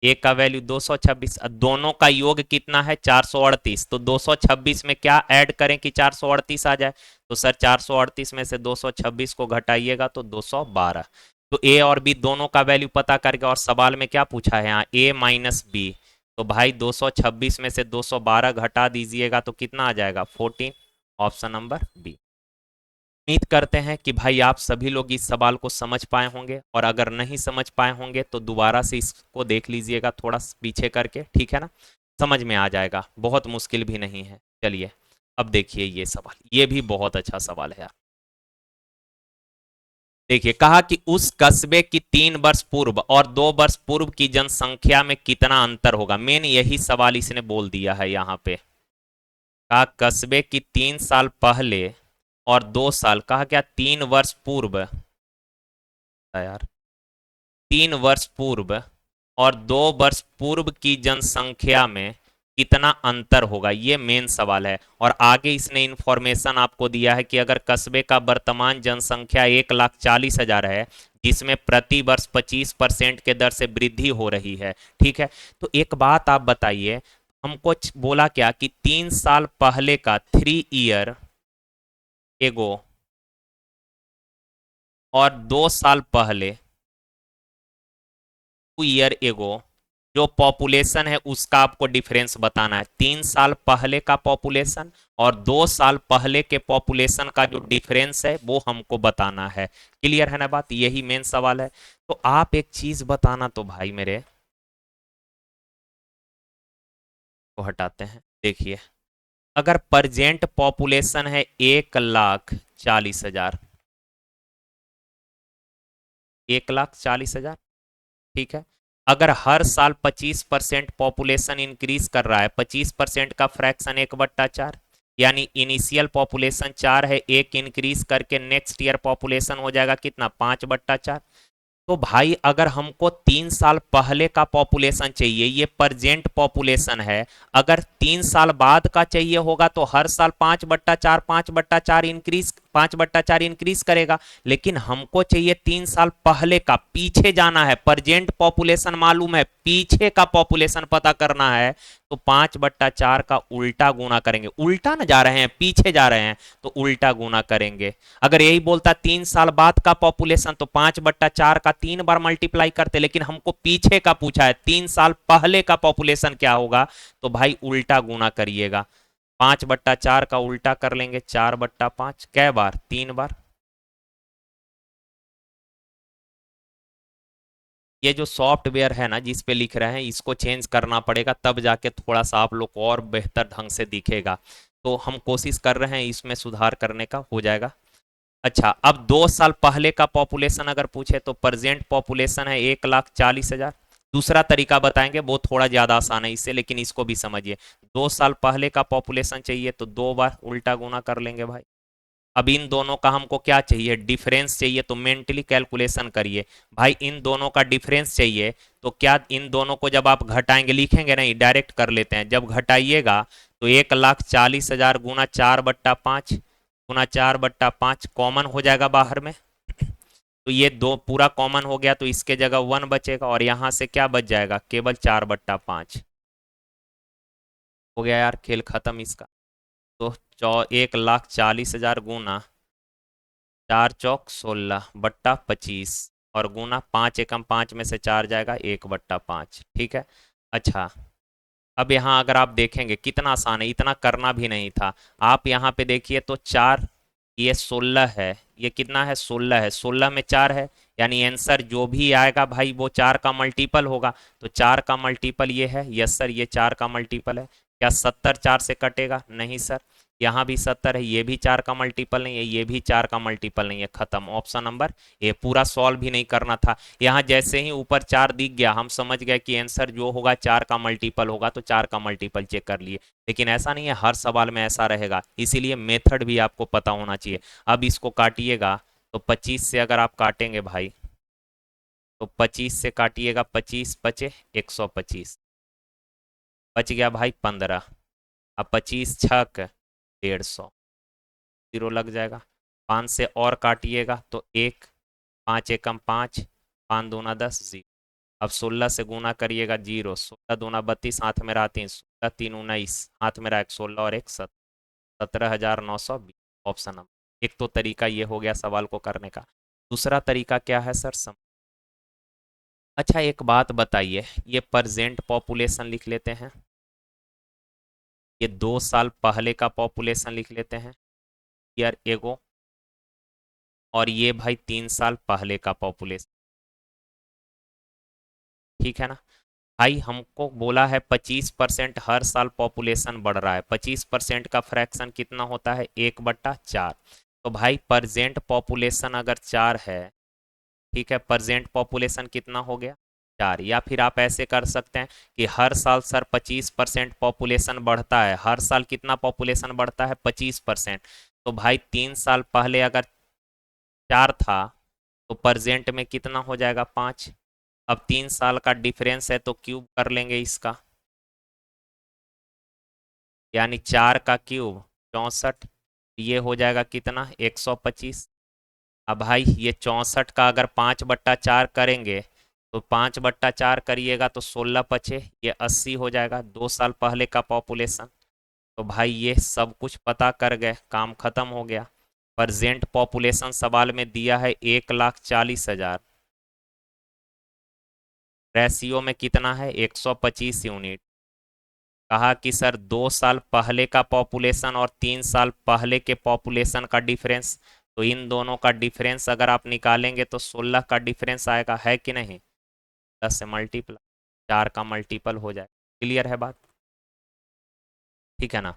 [SPEAKER 1] ए का वैल्यू 226, दोनों का योग कितना है, 438। तो 226 में क्या ऐड करें कि 438 आ जाए, तो सर 438 में से 226 को घटाइएगा तो 212। तो ए और बी दोनों का वैल्यू पता करके, और सवाल में क्या पूछा है यहाँ, ए माइनस बी। तो भाई 226 में से 212 घटा दीजिएगा तो कितना आ जाएगा, 14। Option number B. उम्मीद करते हैं कि भाई आप सभी लोग इस सवाल को समझ पाए होंगे, और अगर नहीं समझ पाए होंगे तो दोबारा से इसको देख लीजिएगा थोड़ा पीछे करके, ठीक है ना, समझ में आ जाएगा, बहुत मुश्किल भी नहीं है। चलिए अब देखिए ये सवाल, ये भी बहुत अच्छा सवाल है यार। देखिए कहा कि उस कस्बे की 3 वर्ष पूर्व और 2 वर्ष पूर्व की जनसंख्या में कितना अंतर होगा। मेन यही सवाल इसने बोल दिया है यहाँ पे। कहा कस्बे की 3 साल पहले और 2 साल, कहा क्या 3 वर्ष पूर्व यार, 3 वर्ष पूर्व और 2 वर्ष पूर्व की जनसंख्या में कितना अंतर होगा, ये मेन सवाल है। और आगे इसने इंफॉर्मेशन आपको दिया है कि अगर कस्बे का वर्तमान जनसंख्या 1,40,000 है जिसमें प्रति वर्ष 25% के दर से वृद्धि हो रही है, ठीक है। तो एक बात आप बताइए, हमको बोला क्या कि 3 साल पहले का, 3 ईयर एगो, और 2 साल पहले, 2 ईयर एगो, जो पॉपुलेशन है उसका आपको डिफरेंस बताना है। 3 साल पहले का पॉपुलेशन और 2 साल पहले के पॉपुलेशन का जो डिफरेंस है वो हमको बताना है। क्लियर है ना बात, यही मेन सवाल है। तो आप एक चीज बताना तो भाई मेरे, को हटाते हैं। देखिए, अगर परजेंट पॉपुलेशन है 1,40,000, 1,40,000, ठीक है। अगर हर साल 25% पॉपुलेशन इंक्रीज कर रहा है, 25% का फ्रैक्शन 1/4, यानी इनिशियल पॉपुलेशन 4 है, एक इंक्रीज करके नेक्स्ट ईयर पॉपुलेशन हो जाएगा कितना, 5/4। तो भाई अगर हमको 3 साल पहले का पॉपुलेशन चाहिए, ये परजेंट पॉपुलेशन है, अगर 3 साल बाद का चाहिए होगा तो हर साल 5/4, 5/4 इंक्रीज, 5/4 इंक्रीज करेगा। लेकिन हमको चाहिए 3 साल पहले का, पीछे जाना है, परजेंट पॉपुलेशन मालूम है, पीछे का पॉपुलेशन पता करना है, तो 5/4 का उल्टा गुना करेंगे। उल्टा ना जा रहे हैं, पीछे जा रहे हैं, तो उल्टा गुना करेंगे। अगर यही बोलता 3 साल बाद का पॉपुलेशन तो 5/4 का 3 बार मल्टीप्लाई करते, लेकिन हमको पीछे का पूछा है, 3 साल पहले का पॉपुलेशन क्या होगा, तो भाई उल्टा गुना करिएगा। 5/4 का उल्टा कर लेंगे, 4/5, कै बार, 3 बार। ये जो सॉफ्टवेयर है ना जिस पे लिख रहे हैं, इसको चेंज करना पड़ेगा, तब जाके थोड़ा सा आप लोग को और बेहतर ढंग से दिखेगा। तो हम कोशिश कर रहे हैं इसमें सुधार करने का, हो जाएगा। अच्छा, अब 2 साल पहले का पॉपुलेशन अगर पूछे तो प्रेजेंट पॉपुलेशन है 1,40,000। दूसरा तरीका बताएंगे, वो थोड़ा ज्यादा आसान है इससे, लेकिन इसको भी समझिए। 2 साल पहले का पॉपुलेशन चाहिए तो 2 बार उल्टा गुना कर लेंगे भाई। अब इन दोनों का हमको क्या चाहिए, डिफरेंस चाहिए, तो मेंटली कैलकुलेशन करिए। भाई इन दोनों का डिफरेंस चाहिए, तो क्या इन दोनों को जब आप घटाएंगे, लिखेंगे नहीं, डायरेक्ट कर लेते हैं, जब घटाइएगा तो 1,40,000 गुना 4/5, गुना 4/5 कॉमन हो जाएगा बाहर में। तो ये दो पूरा कॉमन हो गया, तो इसके जगह 1 बचेगा, और यहां से क्या बच जाएगा, केवल 4/5। हो गया यार, खेल खत्म इसका। तो 1,40,000 गुना 4×4 = 16/25, और गुना 5 एकम 5 में से 4 जाएगा, 1/5, ठीक है। अच्छा, अब यहाँ अगर आप देखेंगे कितना आसान है, इतना करना भी नहीं था। आप यहाँ पे देखिए तो 4, ये 16 है, ये कितना है, 16 है, 16 में 4 है, यानी आंसर जो भी आएगा भाई वो 4 का मल्टीपल होगा। तो 4 का मल्टीपल ये है, यस सर, ये 4 का मल्टीपल है। क्या 70 4 से कटेगा, नहीं सर। यहाँ भी 70 है, ये भी 4 का मल्टीपल नहीं है, ये भी 4 का मल्टीपल नहीं है, खत्म। Option number A. पूरा सॉल्व भी नहीं करना था, यहाँ जैसे ही ऊपर 4 दिख गया हम समझ गए कि आंसर जो होगा 4 का मल्टीपल होगा, तो 4 का मल्टीपल चेक कर लिए। लेकिन ऐसा नहीं है हर सवाल में ऐसा रहेगा, इसीलिए मेथड भी आपको पता होना चाहिए। अब इसको काटिएगा तो 25 से अगर आप काटेंगे भाई, तो 25 से काटिएगा, 25 पचे 125, बच गया भाई 15। अब 25 छक 150, जीरो लग जाएगा। 5 से और काटिएगा तो 1, 5 एकम 5, 5 दूना 10, 0। अब 16 से गुना करिएगा, 0, 16 दूना 32, हाथ में रहा 3, 16 3 19, हाथ में रहा 1, 16 और 1 17, 17,920। ऑप्शन नंबर एक। तो तरीका ये हो गया सवाल को करने का। दूसरा तरीका क्या है सर, अच्छा एक बात बताइए, ये प्रेजेंट पॉपुलेशन लिख लेते हैं, ये 2 साल पहले का पॉपुलेशन लिख लेते हैं, ईयर एगो, और ये भाई 3 साल पहले का पॉपुलेशन, ठीक है ना। भाई हमको बोला है 25% हर साल पॉपुलेशन बढ़ रहा है, 25% का फ्रैक्शन कितना होता है, 1/4। तो भाई प्रेजेंट पॉपुलेशन अगर 4 है, ठीक है, प्रेजेंट पॉपुलेशन कितना हो गया, 4। या फिर आप ऐसे कर सकते हैं कि हर साल सर 25% पॉपुलेशन बढ़ता है, हर साल कितना पॉपुलेशन बढ़ता है, 25%। तो भाई 3 साल पहले अगर 4 था, तो प्रेजेंट में कितना हो जाएगा, 5। अब 3 साल का डिफरेंस है तो क्यूब कर लेंगे इसका, यानी 4 का क्यूब 64, ये हो जाएगा कितना, 125। अब भाई ये 64 का अगर 5/4 करेंगे, तो 5/4 करिएगा तो 16 पचे, ये 80 हो जाएगा, 2 साल पहले का पॉपुलेशन। तो भाई ये सब कुछ पता कर गए, काम खत्म हो गया। प्रेजेंट पॉपुलेशन सवाल में दिया है 1,40,000, रेशियो में कितना है, 125 यूनिट। कहा कि सर 2 साल पहले का पॉपुलेशन और 3 साल पहले के पॉपुलेशन का डिफरेंस, तो इन दोनों का डिफरेंस अगर आप निकालेंगे तो 16 का डिफरेंस आएगा, है कि नहीं। 10 से मल्टीप्लाई, 4 का मल्टीपल हो जाए। क्लियर है बात। ठीक है ना।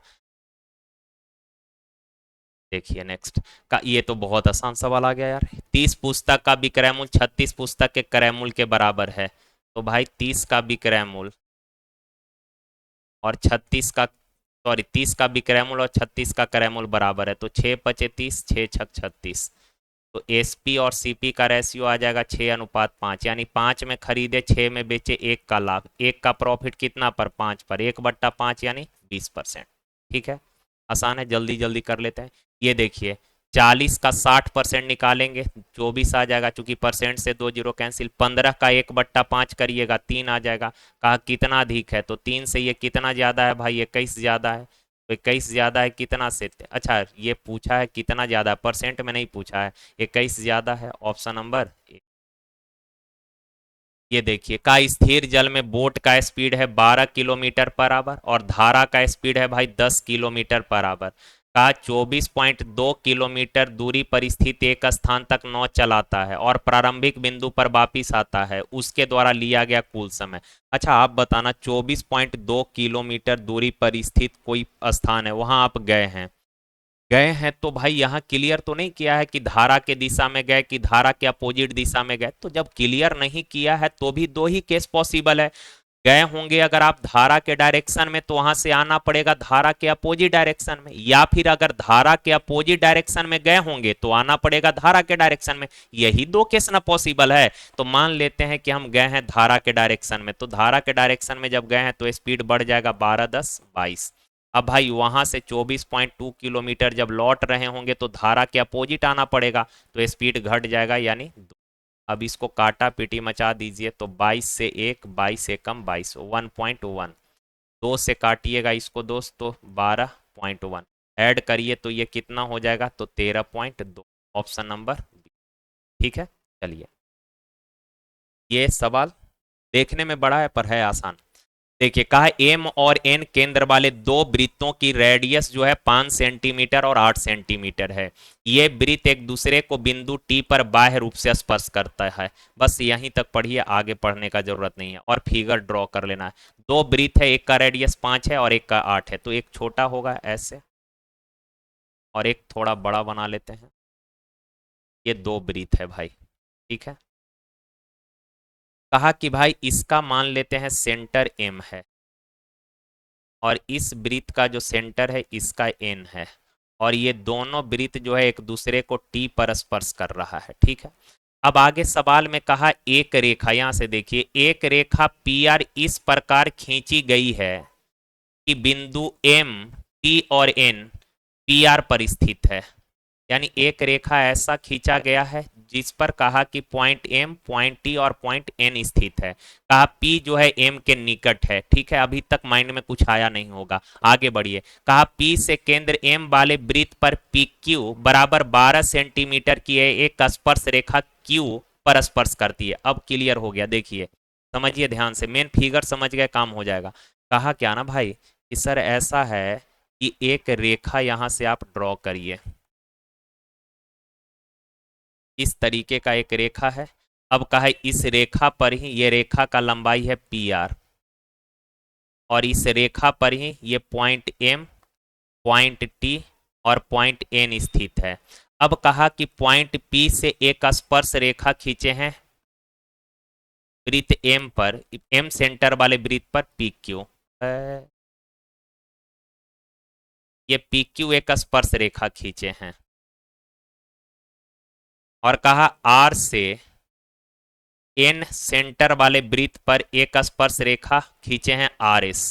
[SPEAKER 1] देखिए नेक्स्ट का, ये तो बहुत आसान सवाल आ गया यार। 30 पुस्तक का विक्रय मूल्य 36 पुस्तक के क्रय मूल्य के बराबर है। तो भाई 30 का विक्रय मूल्य और 36 का, सॉरी 30 का विक्रय मूल्य और 36 का क्रय मूल्य बराबर है, तो 6 × 5 = 30, 6 × 6 = 36। तो एसपी और सीपी का रेशियो आ जाएगा 6:5, यानी 5 में खरीदे 6 में बेचे, 1 का लाभ, 1 का प्रॉफिट कितना पर, 5 पर, 1/5 यानी 20%। ठीक है, आसान है, जल्दी जल्दी कर लेते हैं। ये देखिए 40 का 60% निकालेंगे 24 आ जाएगा, चूंकि परसेंट से 2 जीरो कैंसिल। 15 का 1/5 करिएगा 3 आ जाएगा। कहा कितना अधिक है, तो 3 से ये कितना ज़्यादा है भाई, 21 ज़्यादा है। तो 21 ज़्यादा है कितना से, अच्छा ये पूछा है कितना ज़्यादा है, परसेंट में नहीं पूछा है। 21 ज़्यादा है, ऑप्शन नंबर ए। ये देखिए का स्थिर जल में बोट का स्पीड है 12 किलोमीटर पर आवर और धारा का स्पीड है भाई 10 किलोमीटर पर आवर। का 24.2 किलोमीटर दूरी पर स्थित एक स्थान तक नाव चलाता है और प्रारंभिक बिंदु पर वापिस आता है, उसके द्वारा लिया गया कुल समय। अच्छा आप बताना, 24.2 किलोमीटर दूरी पर स्थित कोई स्थान है, वहां आप गए हैं तो भाई यहाँ क्लियर तो नहीं किया है कि धारा के दिशा में गए कि धारा के अपोजिट दिशा में गए। तो जब क्लियर नहीं किया है तो भी दो ही केस पॉसिबल है। गए होंगे अगर आप धारा के डायरेक्शन में तो वहां से आना पड़ेगा धारा के अपोजिट डायरेक्शन में, या फिर अगर धारा के अपोजिट डायरेक्शन में गए होंगे तो आना पड़ेगा धारा के डायरेक्शन में। यही दो केस ना पॉसिबल है। तो मान लेते हैं कि हम गए हैं धारा के डायरेक्शन में, तो धारा के डायरेक्शन में जब गए हैं तो स्पीड बढ़ जाएगा 12 10 22। अब भाई वहां से 24.2 किलोमीटर जब लौट रहे होंगे तो धारा के अपोजिट आना पड़ेगा, तो स्पीड घट जाएगा यानी 2। अब इसको काटा पीटी मचा दीजिए, तो 22 से 1, 22 से कम 22, 1.1। 2 से काटिएगा इसको दोस्त तो 12.1, ऐड करिए तो ये कितना हो जाएगा, तो 13.2, ऑप्शन नंबर बी। ठीक है, चलिए ये सवाल देखने में बड़ा है पर है आसान। देखिए कहा एम और एन केंद्र वाले दो वृत्तों की रेडियस जो है 5 सेंटीमीटर और 8 सेंटीमीटर है। ये वृत्त एक दूसरे को बिंदु टी पर बाह्य रूप से स्पर्श करता है। बस यहीं तक पढ़िए, आगे पढ़ने का जरूरत नहीं है, और फिगर ड्रॉ कर लेना है। दो वृत्त है, एक का रेडियस 5 है और एक का 8 है, तो एक छोटा होगा ऐसे और एक थोड़ा बड़ा बना लेते हैं। ये दो वृत्त है भाई, ठीक है। कहा कि भाई इसका मान लेते हैं सेंटर एम है और इस वृत्त का जो सेंटर है इसका एन है, और ये दोनों वृत्त जो है एक दूसरे को टी पर स्पर्श कर रहा है, ठीक है। अब आगे सवाल में कहा एक रेखा, यहां से देखिए एक रेखा पी आर इस प्रकार खींची गई है कि बिंदु एम, टी और एन पी आर पर स्थित है। यानी एक रेखा ऐसा खींचा गया है जिस पर कहा कि पॉइंट एम, पॉइंट टी और पॉइंट एन स्थित है। कहा पी जो है एम के निकट है, ठीक है, अभी तक माइंड में कुछ आया नहीं होगा, आगे बढ़िए। कहा पी से केंद्र एम वाले वृत्त पर पी क्यू बराबर 12 सेंटीमीटर की एक स्पर्श रेखा क्यू पर स्पर्श करती है। अब क्लियर हो गया, देखिए समझिए ध्यान से, मेन फिगर समझ गए काम हो जाएगा। कहा क्या ना भाई कि सर ऐसा है कि एक रेखा यहां से आप ड्रॉ करिए, इस तरीके का एक रेखा है। अब कहा है इस रेखा पर ही, ये रेखा का लंबाई है पी आर, और इस रेखा पर ही ये पॉइंट एम, पॉइंट टी और पॉइंट एन स्थित है। अब कहा कि पॉइंट पी से एक स्पर्श रेखा खींचे हैं वृत्त एम पर, एम सेंटर वाले वृत्त पर पी क्यू, ये पी क्यू एक स्पर्श रेखा खींचे हैं, और कहा आर से एन सेंटर वाले वृत्त पर एक स्पर्श रेखा खींचे हैं आर एस,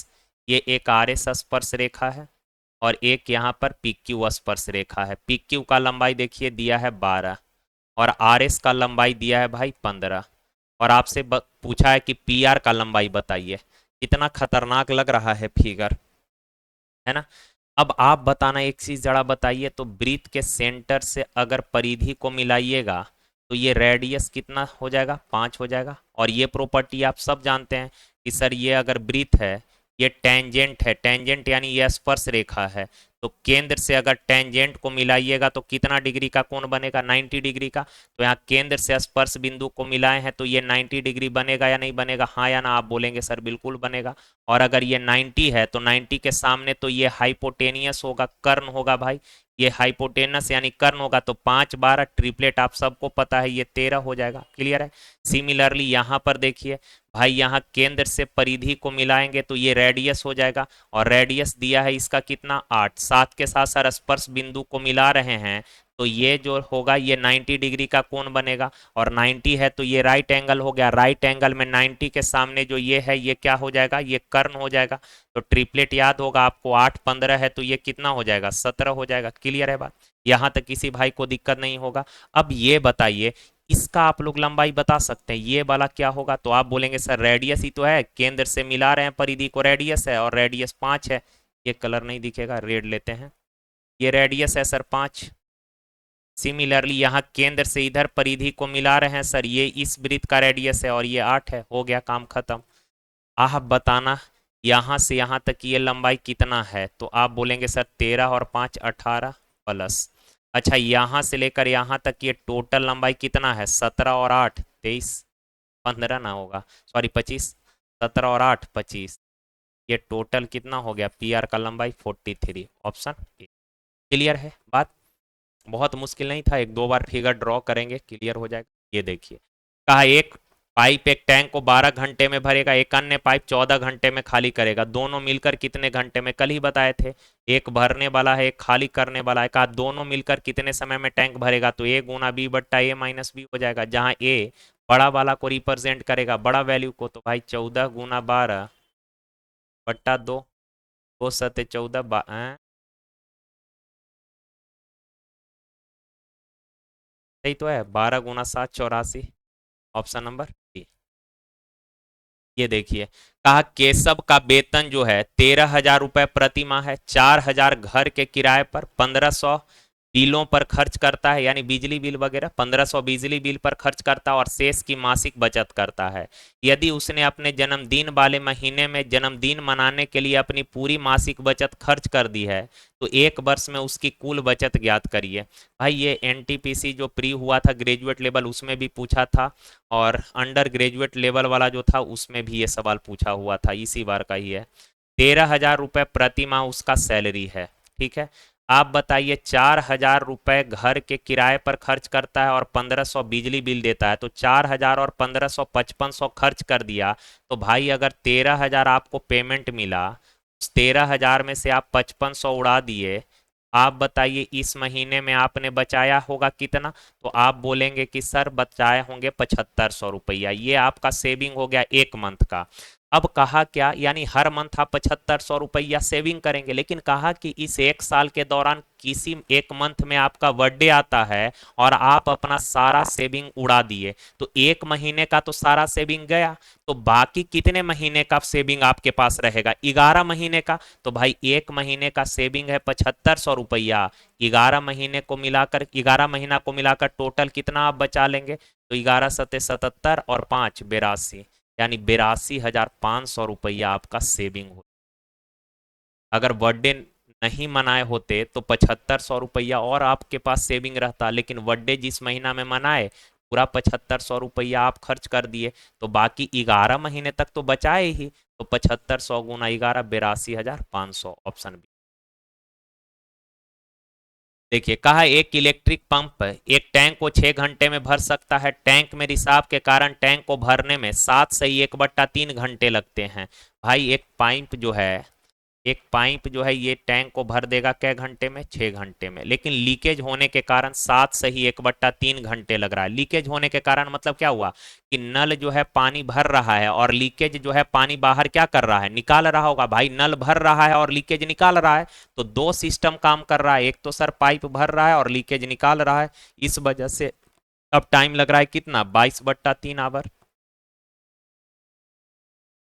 [SPEAKER 1] ये एक आर एस स्पर्श रेखा है, और एक यहाँ पर पी क्यू स्पर्श रेखा है। पी क्यू का लंबाई देखिए दिया है 12 और आर एस का लंबाई दिया है भाई 15, और आपसे पूछा है कि पी आर का लंबाई बताइए। कितना खतरनाक लग रहा है फिगर, है ना। अब आप बताना एक चीज जरा बताइए, तो वृत्त के सेंटर से अगर परिधि को मिलाइएगा तो ये रेडियस कितना हो जाएगा, 5 हो जाएगा। और ये प्रॉपर्टी आप सब जानते हैं कि सर ये अगर वृत्त है, ये टेंजेंट है, टेंजेंट यानी ये स्पर्श रेखा है, तो केंद्र से अगर टेंजेंट को मिलाइएगा तो कितना डिग्री का कोण बनेगा, 90 डिग्री का। तो यहाँ केंद्र से स्पर्श बिंदु को मिलाए हैं तो ये 90 डिग्री बनेगा या नहीं बनेगा, हाँ या ना। आप बोलेंगे सर बिल्कुल बनेगा। और अगर ये 90 है तो 90 के सामने तो ये हाइपोटेनियस होगा, कर्ण होगा भाई। ये हाइपोटेनस यानी कर्ण होगा, तो 5 12 ट्रिपलेट आप सबको पता है, ये 13 हो जाएगा। क्लियर है। सिमिलरली यहाँ पर देखिए भाई, यहाँ केंद्र से परिधि को मिलाएंगे तो ये रेडियस हो जाएगा, और रेडियस दिया है इसका कितना, 8। 7 के साथ साथ स्पर्श बिंदु को मिला रहे हैं तो ये जो होगा ये 90 डिग्री का कोण बनेगा, और 90 है तो ये राइट एंगल हो गया। राइट एंगल में 90 के सामने जो ये है ये क्या हो जाएगा, ये कर्ण हो जाएगा। तो ट्रिपलेट याद होगा आपको, 8 15 है तो ये कितना हो जाएगा, 17 हो जाएगा। क्लियर है बात, यहाँ तक किसी भाई को दिक्कत नहीं होगा। अब ये बताइए, इसका आप लोग लंबाई बता सकते हैं, ये वाला क्या होगा। तो आप बोलेंगे सर रेडियस ही तो है, केंद्र से मिला रहे हैं परिधि को, रेडियस है, और रेडियस 5 है। ये कलर नहीं दिखेगा, रेड लेते हैं। ये रेडियस है सर 5। सिमिलरली यहाँ केंद्र से इधर परिधि को मिला रहे हैं सर, ये इस वृत्त का रेडियस है और ये 8 है। हो गया काम खत्म। आप बताना यहाँ से यहाँ तक की ये लंबाई कितना है। तो आप बोलेंगे सर 13 और 5 18 प्लस, अच्छा यहाँ से लेकर यहाँ तक ये टोटल लंबाई कितना है, 17 और 8 23, 15 ना होगा, सॉरी 25। 17 और 8 25, ये टोटल कितना हो गया, पी आर का लंबाई 43। Option A. क्लियर है बात, बहुत मुश्किल नहीं था, एक दो बार फिगर ड्रॉ करेंगे क्लियर हो जाएगा। ये देखिए, कहा एक पाइप एक टैंक को 12 घंटे में भरेगा, एक अन्य पाइप 14 घंटे में खाली करेगा। दोनों मिलकर कितने घंटे में, कल ही बताए थे। एक भरने वाला है, एक खाली करने वाला है। कहा दोनों मिलकर कितने समय में टैंक भरेगा, तो ए गुना बी बट्टा ए माइनस बी हो जाएगा, जहां ए बड़ा वाला को रिप्रेजेंट करेगा, बड़ा वैल्यू को। तो भाई 14 गुना 12 बट्टा 2, 2 सत्ते 14, सही तो है, 12 गुना 7 84। Option number D. ये देखिए, कहा केशव का वेतन जो है 13,000 रुपए प्रति माह है। 4,000 घर के किराए पर, 1,500 बिलों पर खर्च करता है, यानी बिजली बिल वगैरह 1,500 बिजली बिल पर खर्च करता है, और शेष की मासिक बचत करता है। यदि उसने अपने जन्मदिन वाले महीने में जन्मदिन मनाने के लिए अपनी पूरी मासिक बचत खर्च कर दी है, तो एक वर्ष में उसकी कुल बचत ज्ञात करिए। भाई ये एनटीपीसी जो प्री हुआ था ग्रेजुएट लेवल, उसमें भी पूछा था, और अंडर ग्रेजुएट लेवल वाला जो था उसमें भी ये सवाल पूछा हुआ था, इसी बार का ही है। 13,000 रुपये प्रति माह उसका सैलरी है। ठीक है, आप बताइए 4,000 रुपये घर के किराए पर खर्च करता है और 1,500 बिजली बिल देता है, तो 4,000 और 1,500 5500 खर्च कर दिया। तो भाई अगर 13,000 आपको पेमेंट मिला, उस 13,000 में से आप 5500 उड़ा दिए, आप बताइए इस महीने में आपने बचाया होगा कितना। तो आप बोलेंगे कि सर बचाए होंगे 7,500 रुपया, ये आपका सेविंग हो गया एक मंथ का। अब कहा क्या, यानी हर मंथ आप 7,500 रुपया सेविंग करेंगे, लेकिन कहा कि इस एक साल के दौरान किसी एक मंथ में आपका बर्थडे आता है और आप अपना सारा सेविंग उड़ा दिए, तो एक महीने का तो सारा सेविंग गया, तो बाकी कितने महीने का सेविंग आपके पास रहेगा, 11 महीने का। तो भाई एक महीने का सेविंग है 7,500 रुपया, 11 महीने को मिलाकर, 11 महीना को मिलाकर टोटल कितना आप बचा लेंगे, तो 11 सत्ते 77 और 5 82, यानी 82,500 रुपया आपका सेविंग हो। अगर बर्थडे नहीं मनाए होते तो 7,500 रुपया और आपके पास सेविंग रहता, लेकिन बर्थडे जिस महीना में मनाए पूरा 7,500 रुपया आप खर्च कर दिए, तो बाकी 11 महीने तक तो बचाए ही। तो 7,500 गुना 11 82,500, ऑप्शन बी। देखिए, कहा एक इलेक्ट्रिक पंप एक टैंक को 6 घंटे में भर सकता है। टैंक में रिसाव के कारण टैंक को भरने में 7 से 1/3 घंटे लगते हैं। भाई एक पाइप जो है ये टैंक को भर देगा कै घंटे में, 6 घंटे में, लेकिन लीकेज होने के कारण 7 से ही 1/3 घंटे लग रहा है। लीकेज होने के कारण मतलब क्या हुआ कि नल जो है पानी भर रहा है, और लीकेज जो है पानी बाहर क्या कर रहा है, निकाल रहा होगा। भाई नल भर रहा है और लीकेज निकाल रहा है, तो दो सिस्टम काम कर रहा है, एक तो सर पाइप भर रहा है और लीकेज निकाल रहा है। इस वजह से अब टाइम लग रहा है कितना, 22/3 आवर।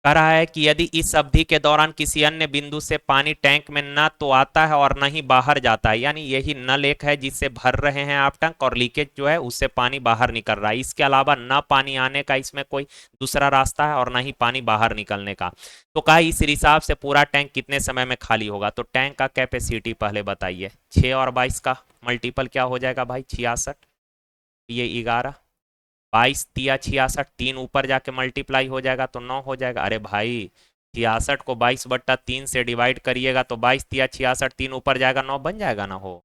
[SPEAKER 1] कह रहा है कि यदि इस अवधि के दौरान किसी अन्य बिंदु से पानी टैंक में न तो आता है और न ही बाहर जाता है, यानी यही नल एक है जिससे भर रहे हैं आप टैंक, और लीकेज जो है उससे पानी बाहर निकल रहा है, इसके अलावा न पानी आने का इसमें कोई दूसरा रास्ता है और न ही पानी बाहर निकलने का। तो कहा इस हिसाब से पूरा टैंक कितने समय में खाली होगा। तो टैंक का कैपेसिटी पहले बताइए, 6 और 22 का मल्टीपल क्या हो जाएगा भाई, 66, ये 11, 22 तिया 66, 3 ऊपर जाके मल्टीप्लाई हो जाएगा तो 9 हो जाएगा। अरे भाई 66 को 22/3 से डिवाइड करिएगा तो 22 तिया 66, 3 ऊपर जाएगा 9 बन जाएगा ना हो।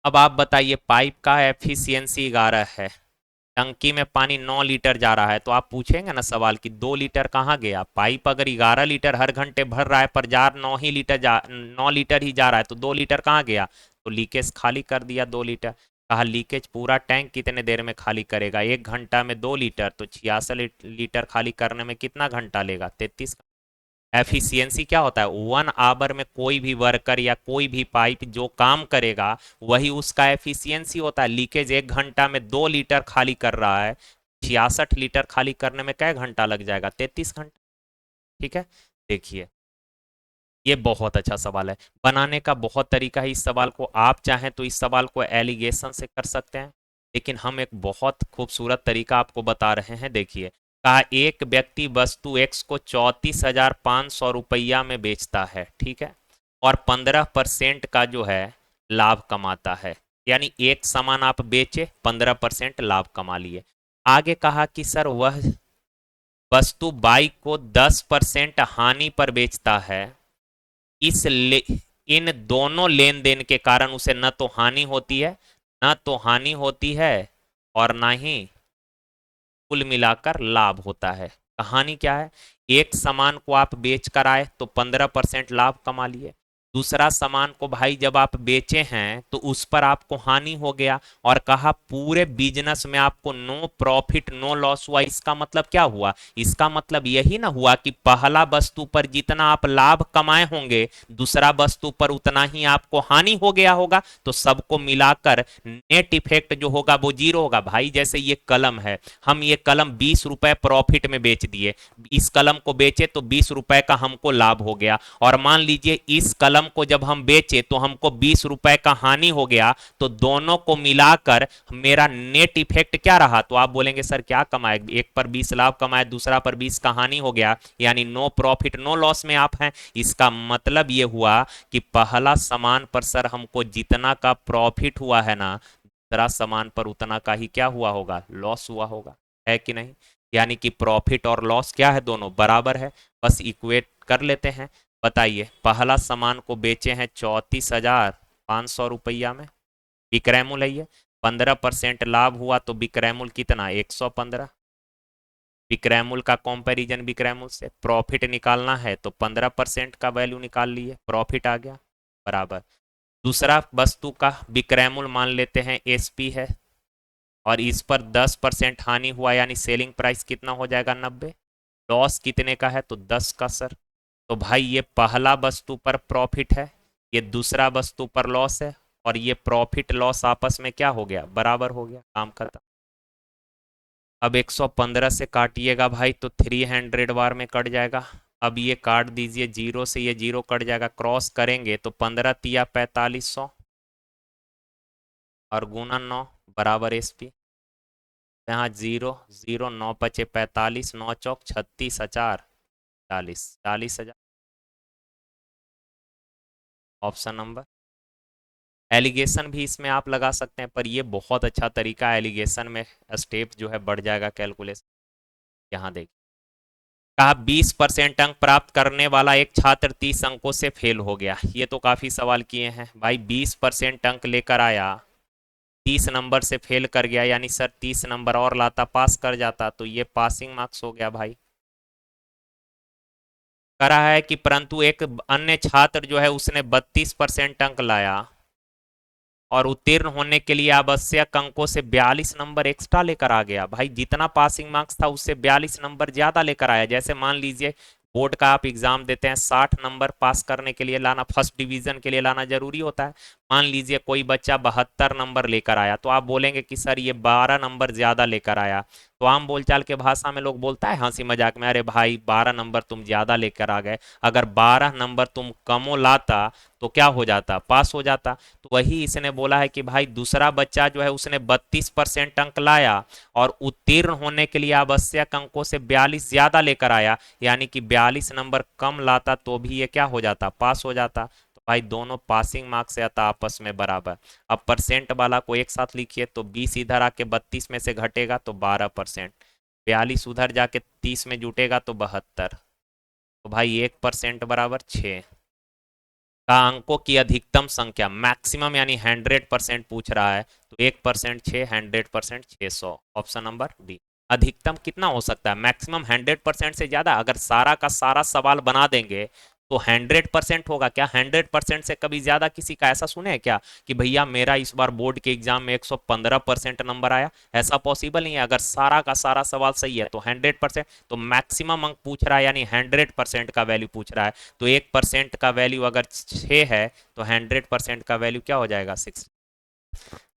[SPEAKER 1] अब आप बताइए, पाइप का एफिशिएंसी 11 है, टंकी में पानी 9 लीटर जा रहा है, तो आप पूछेंगे ना सवाल कि 2 लीटर कहाँ गया। पाइप अगर 11 लीटर हर घंटे भर रहा है पर 9 लीटर ही जा रहा है, तो 2 लीटर कहाँ गया, तो लीकेज खाली कर दिया 2 लीटर। कहा लीकेज पूरा टैंक कितने देर में खाली करेगा, 1 घंटा में 2 लीटर, तो 66 लीटर खाली करने में कितना घंटा लेगा, 33। एफिशिएंसी क्या होता है, 1 आवर में कोई भी वर्कर या कोई भी पाइप जो काम करेगा वही उसका एफिशिएंसी होता है। लीकेज 1 घंटा में 2 लीटर खाली कर रहा है, 66 लीटर खाली करने में क्या घंटा लग जाएगा, 33 घंटा। ठीक है, देखिए ये बहुत अच्छा सवाल है, बनाने का बहुत तरीका है इस सवाल को। आप चाहें तो इस सवाल को एलिगेशन से कर सकते हैं, लेकिन हम एक बहुत खूबसूरत तरीका आपको बता रहे हैं। देखिए, कहा एक व्यक्ति वस्तु एक्स को 34,500 रुपया में बेचता है, ठीक है, और 15% का जो है लाभ कमाता है, यानी एक सामान आप बेचे 15% लाभ कमा लिए। आगे कहा कि सर वह वस्तु बाई को 10% हानि पर बेचता है, इन दोनों लेन देन के कारण उसे न तो हानि होती है, न तो हानि होती है, और ना ही कुल मिलाकर लाभ होता है। कहानी क्या है, एक सामान को आप बेच कर आए तो 15% लाभ कमा लिए, दूसरा सामान को भाई जब आप बेचे हैं तो उस पर आपको हानि हो गया, और कहा पूरे बिजनेस में आपको नो प्रॉफिट नो लॉस हुआ। इसका मतलब क्या हुआ, इसका मतलब यही ना हुआ कि पहला वस्तु पर जितना आप लाभ कमाए होंगे दूसरा वस्तु पर उतना ही आपको हानि हो गया होगा, तो सबको मिलाकर नेट इफेक्ट जो होगा वो जीरो होगा। भाई जैसे ये कलम है, हम ये कलम 20 रुपए प्रॉफिट में बेच दिए, इस कलम को बेचे तो 20 रुपए का हमको लाभ हो गया, और मान लीजिए इस कलम को जब हम बेचे तो हमको 20 रुपए का हानि हो गया, तो दोनों को मिलाकर मेरा नेट इफेक्ट क्या रहा। तो आप बोलेंगे सर क्या कमाए, एक पर 20 लाभ कमाए दूसरा पर 20 का हानि हो गया, यानी नो प्रॉफिट नो लॉस में आप हैं। इसका मतलब ये हुआ कि पहला सामान पर सर हमको जितना का प्रॉफिट हुआ है ना, दूसरा सामान पर उतना का ही क्या हुआ होगा, लॉस हुआ होगा, है कि नहीं। यानी कि प्रॉफिट और लॉस क्या है, दोनों बराबर है, बस इक्वेट कर लेते हैं। बताइए, पहला सामान को बेचे हैं 34,500 रुपया में, विक्रय मूल्य है, 15% लाभ हुआ तो विक्रय मूल्य कितना, 115। विक्रय मूल्य का कंपैरिजन विक्रय मूल्य से, प्रॉफिट निकालना है तो 15% का वैल्यू निकाल लिए, प्रॉफिट आ गया, बराबर। दूसरा वस्तु का विक्रय मूल्य मान लेते हैं एसपी है, और इस पर 10% हानि हुआ, यानी सेलिंग प्राइस कितना हो जाएगा, 90। लॉस कितने का है, तो 10 का सर। तो भाई ये पहला वस्तु पर प्रॉफिट है, ये दूसरा वस्तु पर लॉस है, और ये प्रॉफिट लॉस आपस में क्या हो गया, बराबर हो गया, काम खत्म। अब 115 से काटिएगा भाई तो 300 बार में कट जाएगा। अब ये काट दीजिए, जीरो से ये जीरो कट जाएगा, क्रॉस करेंगे तो 15 तिया 4500 और गुना 9 बराबर एसपी। यहाँ zero zero, 9 × 5 = 45, 9 × 4 = 36,000, 40,000 option number. Allegation भी इसमें आप लगा सकते हैं, पर ये बहुत अच्छा तरीका है, एलिगेशन में स्टेप जो है बढ़ जाएगा कैलकुलेशन। यहाँ देखिए, कहा 20% अंक प्राप्त करने वाला एक छात्र 30 अंकों से फेल हो गया। ये तो काफी सवाल किए हैं भाई, 20% अंक लेकर आया, 30 नंबर से फेल कर गया, यानी सर 30 नंबर और लाता पास कर जाता, तो ये पासिंग मार्क्स हो गया भाई। करा है कि परंतु एक अन्य छात्र जो है उसने 32% अंक लाया, और उत्तीर्ण होने के लिए आवश्यक अंकों से 42 नंबर एक्स्ट्रा लेकर आ गया। भाई जितना पासिंग मार्क्स था उससे 42 नंबर ज्यादा लेकर आया। जैसे मान लीजिए बोर्ड का आप एग्जाम देते हैं, 60 नंबर पास करने के लिए लाना, फर्स्ट डिवीजन के लिए लाना जरूरी होता है। मान लीजिए कोई बच्चा 72 नंबर लेकर आया, तो आप बोलेंगे कि सर ये 12 नंबर ज्यादा लेकर आया। तो आम बोलचाल के भाषा में लोग बोलता है हंसी मजाक में, अरे भाई 12 नंबर तुम ज्यादा लेकर आ गए, अगर 12 नंबर तुम कमो लाता तो क्या हो जाता, पास हो जाता। तो वही इसने बोला है कि भाई दूसरा बच्चा जो है उसने 32% अंक लाया और उत्तीर्ण होने के लिए आवश्यक अंकों से 42 ज्यादा लेकर आया, यानी कि 42 नंबर कम लाता तो भी ये क्या हो जाता, पास हो जाता। तो भाई दोनों पासिंग मार्क्स से आता आपस में बराबर। अब परसेंट वाला को एक साथ लिखिए तो 20 इधर आके 32 में से घटेगा तो 12%, 42 उधर जाके 30 में जुटेगा तो 72। तो भाई 1% बराबर 6 का अंकों की अधिकतम संख्या मैक्सिमम यानी 100% पूछ रहा है, तो 1% 6, 100% 600, ऑप्शन नंबर डी। अधिकतम कितना हो सकता है, मैक्सिमम 100% से ज्यादा, अगर सारा का सारा सवाल बना देंगे तो 100% होगा क्या, 100% से कभी ज्यादा किसी का ऐसा सुने हैं क्या कि भैया मेरा इस बार बोर्ड के एग्जाम में 115% नंबर आया, ऐसा पॉसिबल नहीं है। अगर सारा का सारा सवाल सही है तो 100%, तो मैक्सिमम अंक पूछ रहा है यानी 100% का वैल्यू पूछ रहा है। तो 1% का वैल्यू अगर 6 है तो 100% का वैल्यू क्या हो जाएगा, 6।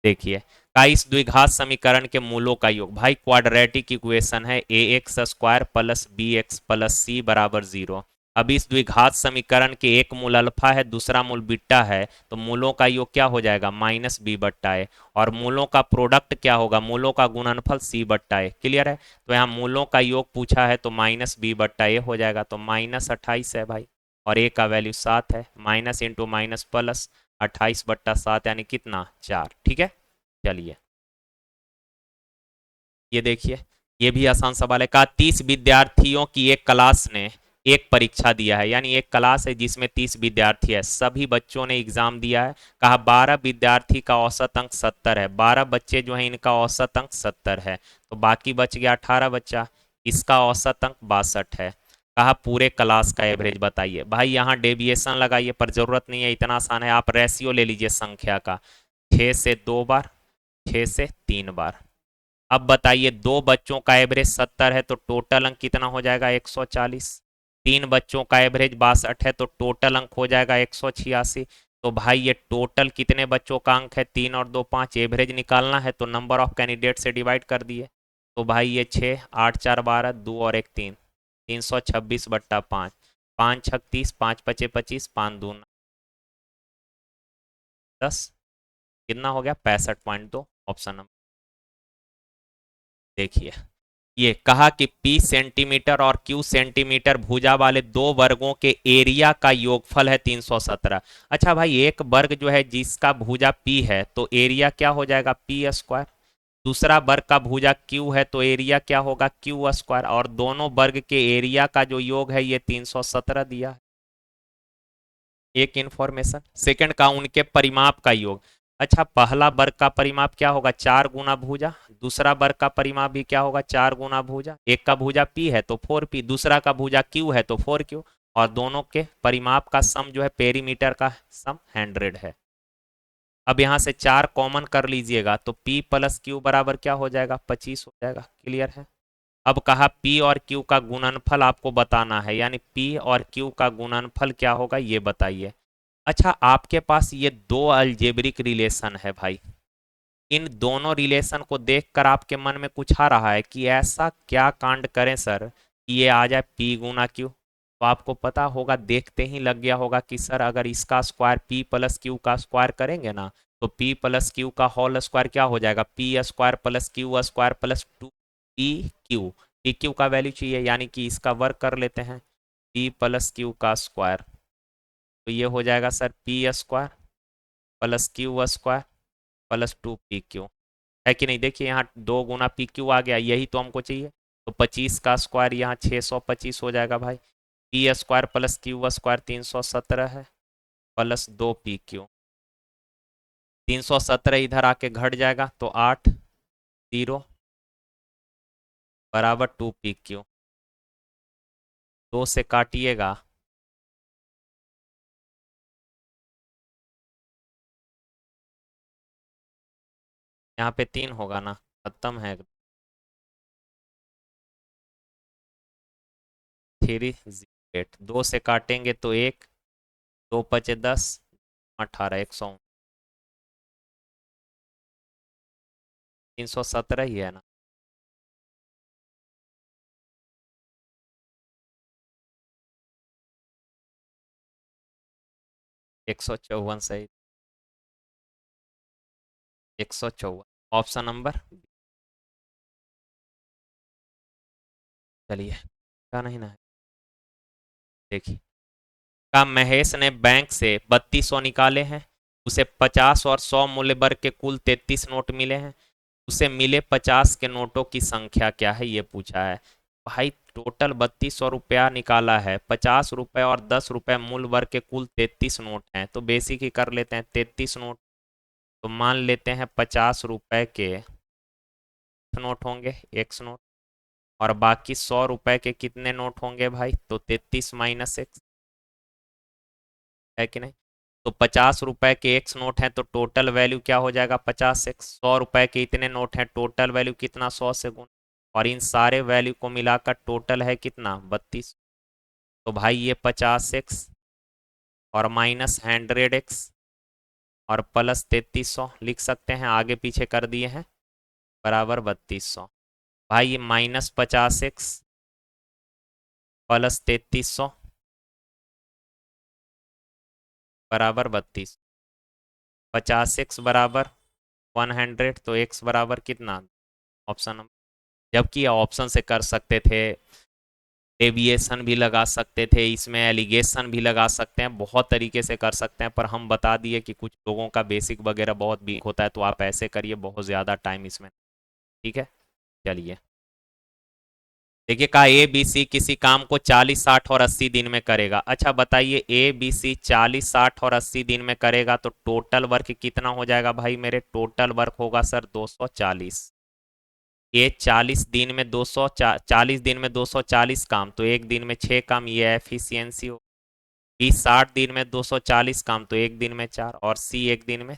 [SPEAKER 1] देखिए का इस द्विघात समीकरण के मूलों का योग, भाई क्वाड्रेटिक इक्वेशन है, A X square plus B X plus C बराबर 0। अब इस द्विघात समीकरण के एक मूल अल्फा है दूसरा मूल बीटा है, तो मूलों का योग क्या हो जाएगा, माइनस बी बट्टा ए, और मूलों का प्रोडक्ट क्या होगा, मूलों का गुणनफल सी बट्टा ए। क्लियर है, तो यहाँ मूलों का योग पूछा है तो माइनस बी बट्टा ए हो जाएगा, तो -28 है भाई, और ए का वैल्यू 7 है, माइनस इंटू माइनस प्लस, 28/7 यानी कितना, 4। ठीक है, चलिए ये देखिए, ये भी आसान सवाल है। कहा 30 विद्यार्थियों की एक क्लास ने एक परीक्षा दिया है, यानी एक क्लास है जिसमें 30 विद्यार्थी है, सभी बच्चों ने एग्जाम दिया है। कहा 12 विद्यार्थी का औसत अंक 70 है, 12 बच्चे जो हैं इनका औसत अंक 70 है, तो बाकी बच गया 18 बच्चा, इसका औसत अंक 62 है। कहा पूरे क्लास का एवरेज बताइए। भाई यहाँ डेविएशन लगाइए पर जरूरत नहीं है, इतना आसान है, आप रेशियो ले लीजिए संख्या का, 6 से 2 बार, 6 से 3 बार। अब बताइए दो बच्चों का एवरेज 70 है तो टोटल अंक कितना हो जाएगा, 140। तीन बच्चों का एवरेज 62 है तो टोटल अंक हो जाएगा 186। तो भाई ये टोटल कितने बच्चों का अंक है, 3 और 2 5, एवरेज निकालना है तो नंबर ऑफ कैंडिडेट से डिवाइड कर दिए। तो भाई ये 6, 8 4 12, 2 और 1 3, 326/5, 5 6 30, 5 5 25, 5 2 10, कितना हो गया, 65.2, ऑप्शन नंबर। देखिए ये कहा कि P सेंटीमीटर और Q सेंटीमीटर भुजा वाले दो वर्गों के एरिया का योगफल है 317। अच्छा भाई एक वर्ग जो है जिसका भुजा P है तो एरिया क्या हो जाएगा, P स्क्वायर। दूसरा वर्ग का भुजा Q है तो एरिया क्या होगा, Q स्क्वायर, और दोनों वर्ग के एरिया का जो योग है ये 317 दिया है। एक इंफॉर्मेशन। सेकंड का उनके परिमाप का योग। अच्छा पहला वर्ग का परिमाप क्या होगा, 4 गुना भुजा, दूसरा वर्ग का परिमाप भी क्या होगा, 4 गुना भुजा। एक का भुजा P है तो 4P, दूसरा का भुजा Q है तो 4Q, और दोनों के परिमाप का सम जो है पेरीमीटर का सम 100 है। अब यहाँ से 4 कॉमन कर लीजिएगा तो P प्लस Q बराबर क्या हो जाएगा, 25 हो जाएगा। क्लियर है। अब कहा P और Q का गुणनफल आपको बताना है, यानी P और Q का गुणनफल क्या होगा ये बताइए। अच्छा आपके पास ये दो अलजेब्रिक रिलेशन है भाई, इन दोनों रिलेशन को देखकर आपके मन में कुछ आ रहा है कि ऐसा क्या कांड करें सर कि ये आ जाए P गुना Q। तो आपको पता होगा, देखते ही लग गया होगा कि सर अगर इसका स्क्वायर P प्लस Q का स्क्वायर करेंगे ना तो P प्लस Q का होल स्क्वायर क्या हो जाएगा, P square plus Q square plus 2PQ। PQ का वैल्यू चाहिए यानी कि इसका वर्क कर लेते हैं, P प्लस Q का स्क्वायर, तो ये हो जाएगा sir P square plus Q square plus 2PQ, है कि नहीं। देखिए यहाँ 2 गुना PQ आ गया, यही तो हमको चाहिए। तो 25 का स्क्वायर यहाँ 625 हो जाएगा भाई। P square plus Q square 317 है प्लस 2PQ, 317 इधर आके घट जाएगा तो 8 0 बराबर 2PQ। 2 से काटिएगा, यहाँ पे 3 होगा ना, खत्म है। 308, 2 से काटेंगे तो 1, 2 पचे 10, 18, 100, 317 ही है ना। 154 सही। 154 ऑप्शन नंबर। चलिए, क्या नहीं ना है। देखिए, का महेश ने बैंक से 3200 निकाले हैं, उसे 50 और 100 मूल्य वर्ग के कुल 33 नोट मिले हैं, उसे मिले 50 के नोटों की संख्या क्या है, ये पूछा है। भाई टोटल 3200 रुपया निकाला है, 50 रुपये और 10 रुपये मूल वर्ग के कुल 33 नोट हैं, तो बेसिक ही कर लेते हैं 33 नोट। तो मान लेते हैं 50 रुपये के नोट होंगे, एक्स नोट, और बाकी 100 रुपये के कितने नोट होंगे भाई, तो 33 माइनस एक्स, है कि नहीं। तो 50 रुपए के एक्स नोट हैं तो टोटल वैल्यू क्या हो जाएगा, 50 एक्स। 100 रुपए के इतने नोट हैं, टोटल वैल्यू कितना, 100 से गुण, और इन सारे वैल्यू को मिलाकर टोटल है कितना, 32। तो भाई ये 50 एक्स और माइनस 100 एक्स और प्लस 3300 लिख सकते हैं, आगे पीछे कर दिए हैं, बराबर 3200। भाई ये -50 एक्स प्लस 3300 बराबर 32। 50 एक्स बराबर 100, तो एक्स बराबर कितना, ऑप्शन नंबर। जबकि ऑप्शन से कर सकते थे, डेविएशन भी लगा सकते थे, इसमें एलिगेशन भी लगा सकते हैं, बहुत तरीके से कर सकते हैं, पर हम बता दिए कि कुछ लोगों का बेसिक वगैरह बहुत वीक होता है, तो आप ऐसे करिए, बहुत ज़्यादा टाइम इसमें। ठीक है, चलिए। देखिए, कहा ए बी सी किसी काम को 40, 60 और 80 दिन में करेगा। अच्छा बताइए, ए बी सी 40, 60 और 80 दिन में करेगा तो टोटल वर्क कितना हो जाएगा भाई मेरे, टोटल वर्क होगा सर 240। ये 40 दिन में 40 दिन में 240 काम, तो एक दिन में 6 काम, ये एफिशिएंसी हो। बी 60 दिन में 240 काम, तो एक दिन में 4, और सी एक दिन में।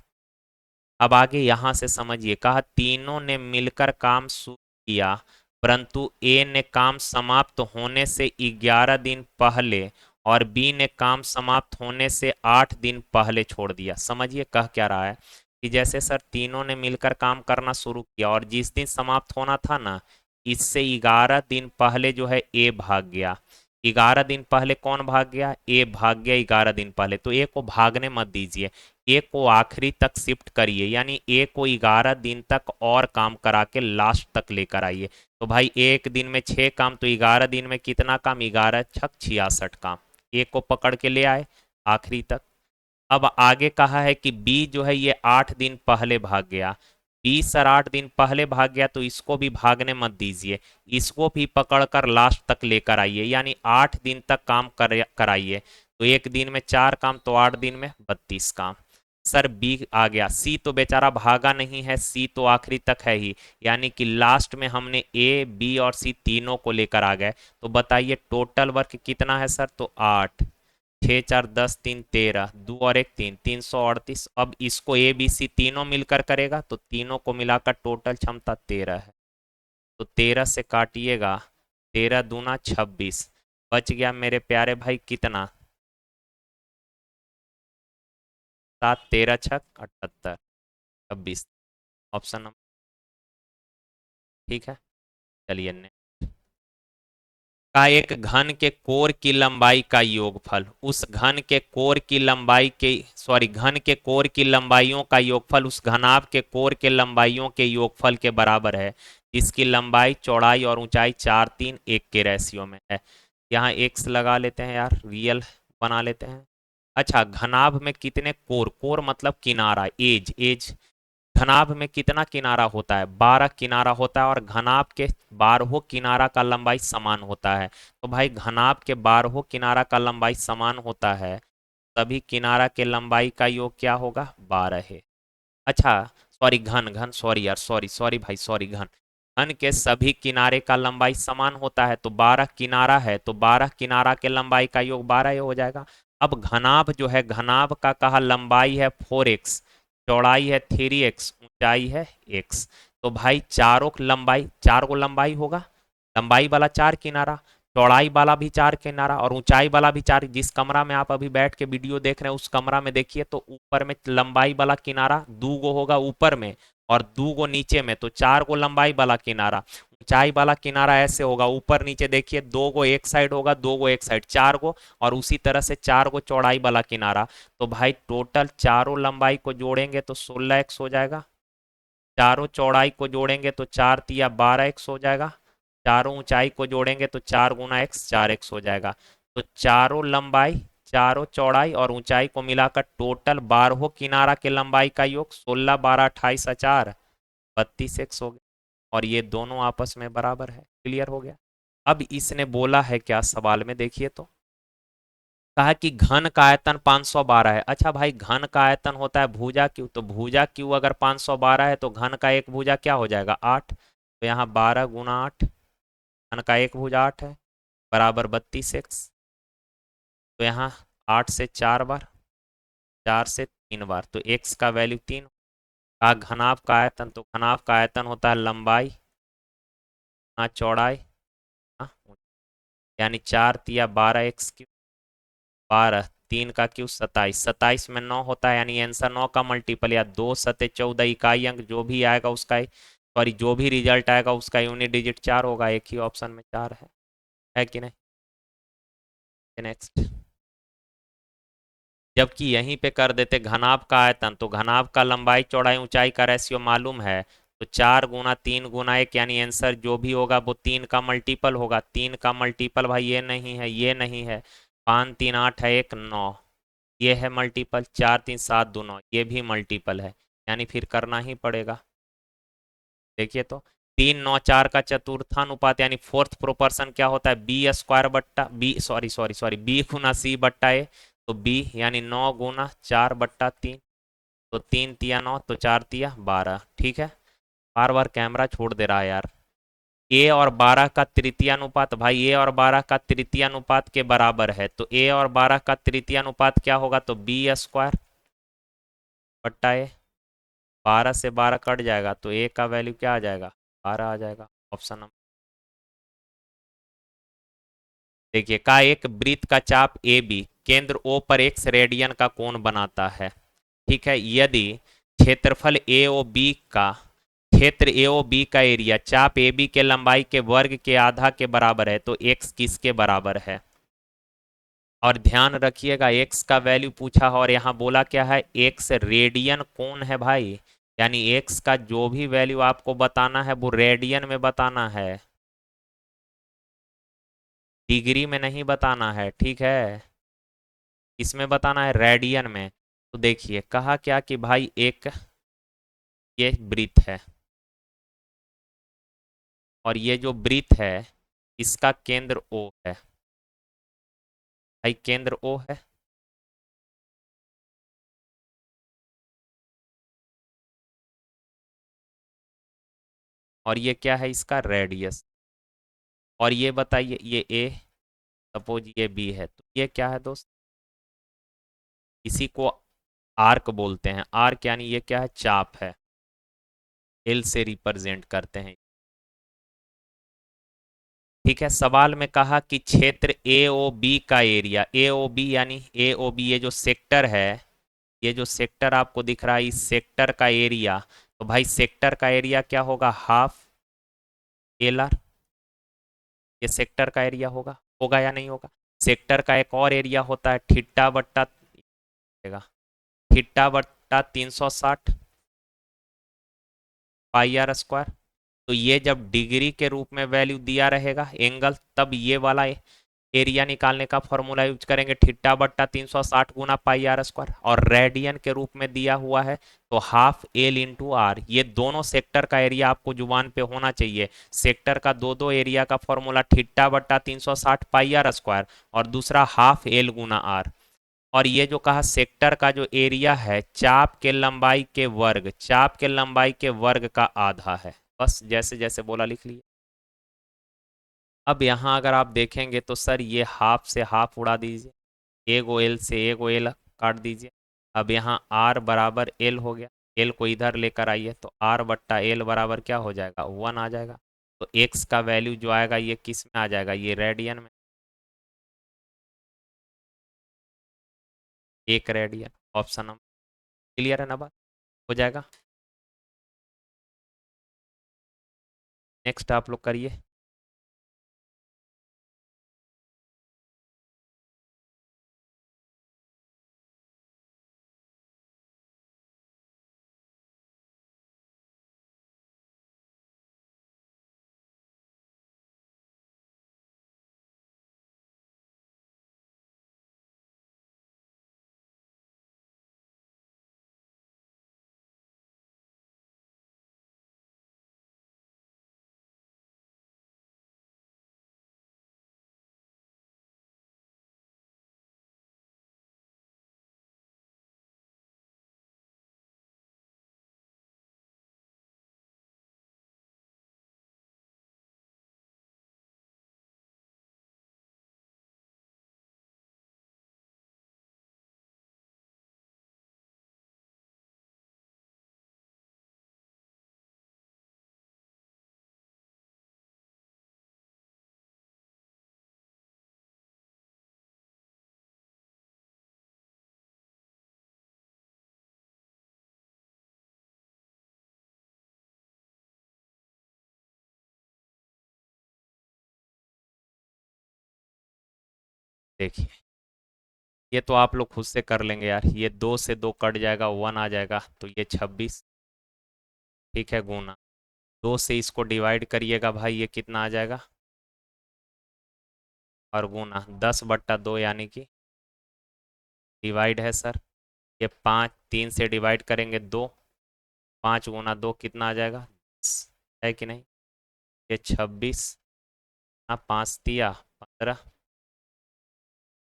[SPEAKER 1] अब आगे यहां से समझिए, कहा तीनों ने मिलकर काम शुरू किया, परंतु ए ने काम समाप्त होने से 11 दिन पहले और बी ने काम समाप्त होने से 8 दिन पहले छोड़ दिया। समझिए कह क्या रहा है, कि जैसे सर तीनों ने मिलकर काम करना शुरू किया और जिस दिन समाप्त होना था ना, इससे 11 दिन पहले जो है ए भाग गया। 11 दिन पहले कौन भाग गया, ए भाग गया 11 दिन पहले, तो ए को भागने मत दीजिए, ए को आखिरी तक शिफ्ट करिए, यानी ए को 11 दिन तक और काम करा के लास्ट तक लेकर आइए। तो भाई एक दिन में 6 काम, तो 11 दिन में कितना काम, 11 छक 66 काम। ए को पकड़ के ले आए आखिरी तक। अब आगे कहा है कि बी जो है ये 8 दिन पहले भाग गया। बी सर 8 दिन पहले भाग गया, तो इसको भी भागने मत दीजिए, इसको भी पकड़कर लास्ट तक लेकर आइए, यानी 8 दिन तक काम कराइए। तो एक दिन में 4 काम, तो 8 दिन में 32 काम। सर बी आ गया, सी तो बेचारा भागा नहीं है, सी तो आखिरी तक है ही, यानी कि लास्ट में हमने ए बी और सी तीनों को लेकर आ गए। तो बताइए टोटल वर्क कितना है सर, तो 8, 6 4 10 3 13, 2 और 1 3, 338। अब इसको ए बी सी तीनों मिलकर करेगा, तो तीनों को मिलाकर टोटल क्षमता 13 है, तो 13 से काटिएगा, 13 दूना 26, बच गया मेरे प्यारे भाई कितना, 7 13 छक 78, 26, ऑप्शन नंबर। ठीक है, चलिए का एक घन के कोर की लंबाई का योगफल उस घन के कोर की लंबाई के घन के कोर की लंबाइयों का योगफल उस घनाभ के कोर के लंबाइयों के योगफल के बराबर है, इसकी लंबाई चौड़ाई और ऊंचाई 4 3 1 के रेशियो में है। यहाँ एक्स लगा लेते हैं यार, रियल बना लेते हैं। अच्छा, घनाभ में कितने कोर, कोर मतलब किनारा, एज एज, घनाभ में कितना किनारा होता है, 12 किनारा होता है, और घनाभ के 12 किनारा का लंबाई समान होता है। तो भाई घनाभ के 12 किनारा का लंबाई समान होता है, तभी किनारा के लंबाई का योग क्या होगा, 12 है। अच्छा सॉरी, घन घन सॉरी यार, सॉरी सॉरी भाई, सॉरी, घन घन के सभी किनारे का लंबाई समान होता है, तो 12 किनारा है, तो 12 किनारा के लंबाई का योग 12 हो जाएगा। अब घनाभ जो है, घनाभ का कहा लंबाई है 4x, चौड़ाई है 3x, ऊंचाई है x। तो भाई चारों लंबाई, 4 को लंबाई होगा, लंबाई वाला 4 किनारा, चौड़ाई वाला भी 4 किनारा, और ऊंचाई वाला भी 4। जिस कमरा में आप अभी बैठ के वीडियो देख रहे हैं उस कमरा में देखिए, तो ऊपर में लंबाई वाला किनारा 2 गो होगा ऊपर में और 2 गो नीचे में, तो 4 गो लंबाई वाला किनारा, ऊंचाई वाला किनारा ऐसे होगा, ऊपर नीचे देखिए, दो गो एक साइड होगा, दो गो एक साइड, चार गो, और उसी तरह से चार गो चौड़ाई वाला किनारा। तो भाई टोटल चारों लंबाई को जोड़ेंगे तो 16x हो जाएगा, चारों चौड़ाई को जोड़ेंगे तो 4 तिया 12x हो जाएगा, चारों ऊंचाई को जोड़ेंगे तो 4 गुना x 4x हो जाएगा। तो चारों लंबाई, चारों चौड़ाई और ऊंचाई को मिलाकर टोटल बारहों किनारा के लंबाई का योग 16 12 28 4 32x हो गया, और ये दोनों आपस में बराबर है। क्लियर हो गया। अब इसने बोला है क्या सवाल में, देखिए तो, कहा कि घन का आयतन 512 है। अच्छा भाई, घन का आयतन होता है भुजा क्यू, तो भुजा क्यू अगर 512 है तो घन का एक भुजा क्या हो जाएगा, 8। तो यहाँ 12 गुना 8, घन का एक भुजा 8 है, बराबर 32x। तो यहाँ 8 से 4 बार, 4 से 3 बार, तो x का वैल्यू 3। का घनाभ का आयतन, तो घनाभ का आयतन होता है लंबाई ना चौड़ाई, हाँ, यानी 4 तिया 12x क्यू, 12, 3 का क्यू 27, 27 में 9 होता है, यानी आंसर 9 का मल्टीपल या 2 × 14 इकाई अंक जो भी आएगा उसका, सॉरी जो भी रिजल्ट आएगा उसका यूनिट डिजिट 4 होगा, एक ही ऑप्शन में 4 है कि नहीं। नेक्स्ट, जबकि यहीं पे कर देते घनाभ का आयतन, तो घनाभ का लंबाई चौड़ाई ऊंचाई का रेशियो मालूम है, तो 4 × 3 × 1, यानी आंसर जो भी होगा वो 3 का मल्टीपल होगा। 3 का मल्टीपल भाई ये नहीं है, ये नहीं है, 5 3 8 है, 1 9, ये है मल्टीपल, 4 3 7 2 9, ये भी मल्टीपल है, यानी फिर करना ही पड़ेगा। देखिए तो, 3 9 4 का चतुर्थानुपात यानी फोर्थ प्रोपोर्शन क्या होता है, बी स्क्वायर बट्टा B, sorry sorry sorry, B गुना सी बट्टा ए, तो बी यानी 9 × 4/3, तो 3 तिया 9, तो 4 तिया 12। ठीक है, बार बार कैमरा छोड़ दे रहा है यार। ए और 12 का तृतीय अनुपात, भाई ए और 12 का तृतीय अनुपात के बराबर है, तो ए और 12 का तृतीय अनुपात क्या होगा, तो बी स्क्वायर बट्टा ए, 12 से 12 कट जाएगा तो ए का वैल्यू क्या आ जाएगा, 12 आ जाएगा। ऑप्शन नंबर, देखिए, का एक वृत्त का चाप ए बी केंद्र ओ पर x रेडियन का कोण बनाता है। ठीक है, यदि क्षेत्रफल ए ओ बी का, क्षेत्र ए ओ बी का एरिया चाप ए बी के लंबाई के वर्ग के आधा के बराबर है, तो x किसके बराबर है। और ध्यान रखिएगा, x का वैल्यू पूछा है और यहाँ बोला क्या है, x रेडियन कोण है भाई, यानी x का जो भी वैल्यू आपको बताना है वो रेडियन में बताना है, डिग्री में नहीं बताना है। ठीक है, इसमें बताना है, रेडियन में। तो देखिए, कहा क्या कि भाई एक ये वृत्त है, और ये जो वृत्त है इसका केंद्र ओ है, भाई केंद्र ओ है, और ये क्या है, इसका रेडियस। और ये बताइए, ये ए, सपोज ये बी है, तो ये क्या है दोस्त, इसी को आर्क बोलते हैं। आर्क यानी ये क्या है, चाप है, एल से रिप्रेजेंट करते हैं। ठीक है, सवाल में कहा कि क्षेत्र ए ओ बी का एरिया, ए ओ बी यानी ए ओ बी, ये जो सेक्टर है, ये जो सेक्टर आपको दिख रहा है, इस सेक्टर का एरिया, तो भाई सेक्टर का एरिया क्या होगा, हाफ एल आर, ये सेक्टर का एरिया होगा, होगा या नहीं होगा। सेक्टर का एक और एरिया होता है थीटा बट्टा, थीटा बट्टा 360 पाई आर स्क्वायर। तो ये जब डिग्री के रूप में वैल्यू दिया रहेगा एंगल, तब ये वाला एरिया निकालने का फॉर्मूला यूज करेंगे, थीटा बट्टा 360 गुना पाई आर स्क्वायर, और रेडियन के रूप में दिया हुआ है तो हाफ एल इंटू आर। ये दोनों सेक्टर का एरिया आपको जुबान पे होना चाहिए। सेक्टर का दो दो एरिया का फॉर्मूला, थीटा बट्टा 360 पाई आर स्क्वायर, और दूसरा हाफ एल गुना आर। और ये जो कहा सेक्टर का जो एरिया है चाप के लंबाई के वर्ग, चाप के लंबाई के वर्ग का आधा है। बस जैसे जैसे बोला लिख लिए। अब यहाँ अगर आप देखेंगे तो सर ये हाफ से हाफ उड़ा दीजिए, एगो एल से एगो एल काट दीजिए। अब यहाँ आर बराबर एल हो गया, एल को इधर लेकर आइए तो आर बट्टा एल बराबर क्या हो जाएगा, 1 आ जाएगा। तो एक्स का वैल्यू जो आएगा ये किस में आ जाएगा, ये रेडियन में, 1 रेडियन। ऑप्शन नंबर क्लियर है ना बात, हो जाएगा। नेक्स्ट आप लोग करिए। देखिए, ये तो आप लोग खुद से कर लेंगे यार। ये 2 से 2 कट जाएगा, 1 आ जाएगा, तो ये 26। ठीक है, गुना 2 से इसको डिवाइड करिएगा भाई, ये कितना आ जाएगा, और गुना 10/2 यानी कि डिवाइड है सर। ये 5, 3 से डिवाइड करेंगे 2, 5 गुना 2 कितना आ जाएगा, 10, है कि नहीं। ये 26, हाँ 5 तिया 15,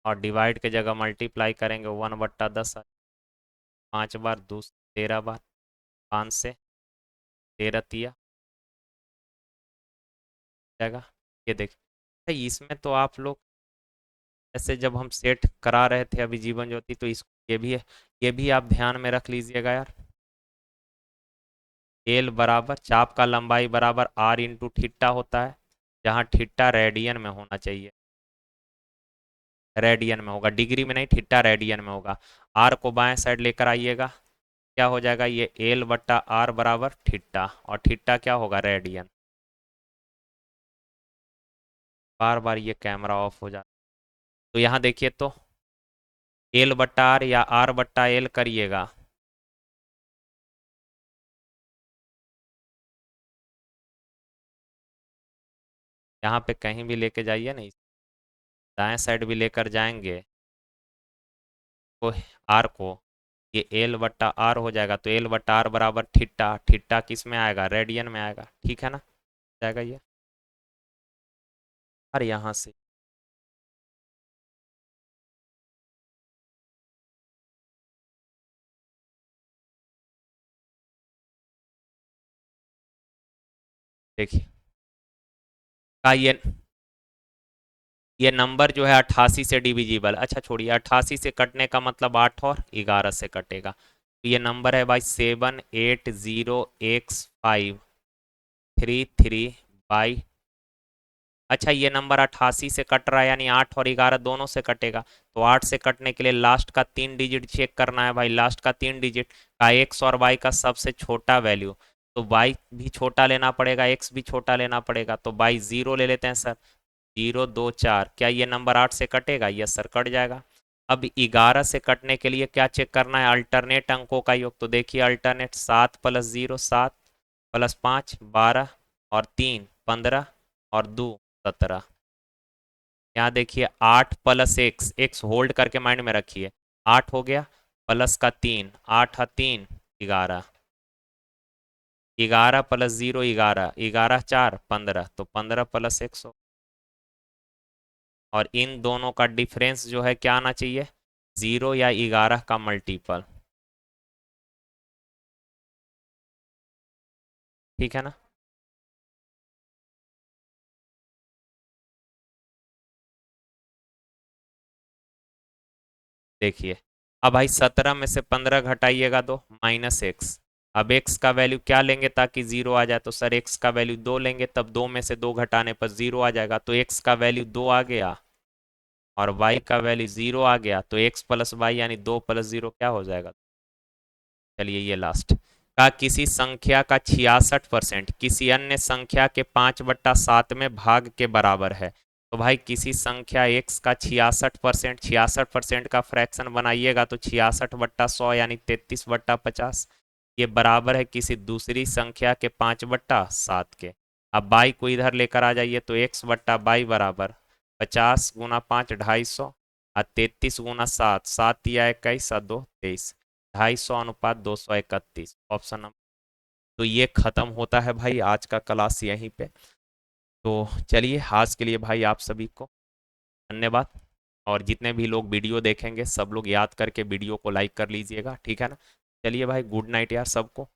[SPEAKER 1] और डिवाइड के जगह मल्टीप्लाई करेंगे 1/10। 5 बार 13 बार, 5 से 13 तिया जाएगा। ये देखिए, इसमें तो आप लोग ऐसे जब हम सेट करा रहे थे अभी जीवन ज्योति, तो इस ये भी है, ये भी आप ध्यान में रख लीजिएगा यार। एल बराबर चाप का लंबाई बराबर आर इंटू थीटा होता है, जहाँ थीटा रेडियन में होना चाहिए। रेडियन में होगा, डिग्री में नहीं, थीटा रेडियन में होगा। आर को बाएं साइड लेकर आइएगा, क्या हो जाएगा, ये L/R बराबर थीटा, और थीटा क्या होगा, रेडियन। बार बार ये कैमरा ऑफ हो जाता। तो यहाँ देखिए तो L/R या R/L करिएगा। यहाँ पे कहीं भी लेके जाइए ना, दाएं साइड भी लेकर जाएंगे तो आर को, ये L/R हो जाएगा, तो L/R बराबर थीटा। थीटा किस में आएगा, रेडियन में आएगा, ठीक है ना, जाएगा ये। और यहाँ से देखिए का ये नंबर जो है 88 से डिविजिबल, अच्छा छोड़िए, 88 से कटने का मतलब 8 और 11 से कटेगा, तो ये नंबर है भाई 780x533 अच्छा, ये नंबर 88 से कट रहा है, यानी 8 और 11 दोनों से कटेगा। तो 8 से कटने के लिए लास्ट का 3 डिजिट चेक करना है भाई, लास्ट का 3 डिजिट का एक्स और वाई का सबसे छोटा वैल्यू। तो वाई भी छोटा लेना पड़ेगा, एक्स भी छोटा लेना पड़ेगा, तो बाई 0 ले लेते हैं सर। 0 2 4, क्या ये नंबर 8 से कटेगा, यस सर कट जाएगा। अब 11 से कटने के लिए क्या चेक करना है, अल्टरनेट अंकों का योग। तो देखिए अल्टरनेट, 7 + 0 7, +5 12, और 3 15, और 2 17। यहाँ देखिए 8 + x, एक्स होल्ड करके माइंड में रखिए, 8 हो गया, प्लस का 3, 8 × 3 11, 11 + 0 11, 11 4 15, तो 15 + 1 और इन दोनों का डिफरेंस जो है क्या आना चाहिए, 0 या 11 का मल्टीपल, ठीक है ना। देखिए अब भाई 17 में से 15 घटाइएगा तो -x। अब x का वैल्यू क्या लेंगे ताकि 0 आ जाए, तो सर x का वैल्यू 2 लेंगे, तब 2 में से 2 घटाने पर 0 आ जाएगा, तो x का वैल्यू 2 आ गया, और y का वैल्यू 0 आ गया, तो x + y यानी 2 + 0 क्या हो जाएगा। चलिए ये लास्ट का किसी संख्या का 66% किसी अन्य संख्या के 5/7 में भाग के बराबर है। तो भाई किसी संख्या x का 66%, 66% का फ्रैक्शन बनाइएगा तो 66/100 यानी 33/50, ये बराबर है किसी दूसरी संख्या के 5/7 के। अब बाई को इधर लेकर आ जाइए तो x/बाई बराबर 50 × 5 250 और 33 × 7 7 या 21 और 2 23, 250:231 ऑप्शन नंबर। तो ये खत्म होता है भाई आज का क्लास यहीं पे। तो चलिए आज के लिए भाई आप सभी को धन्यवाद। और जितने भी लोग वीडियो देखेंगे सब लोग याद करके वीडियो को लाइक कर लीजिएगा, ठीक है ना। चलिए भाई, गुड नाइट यार सबको।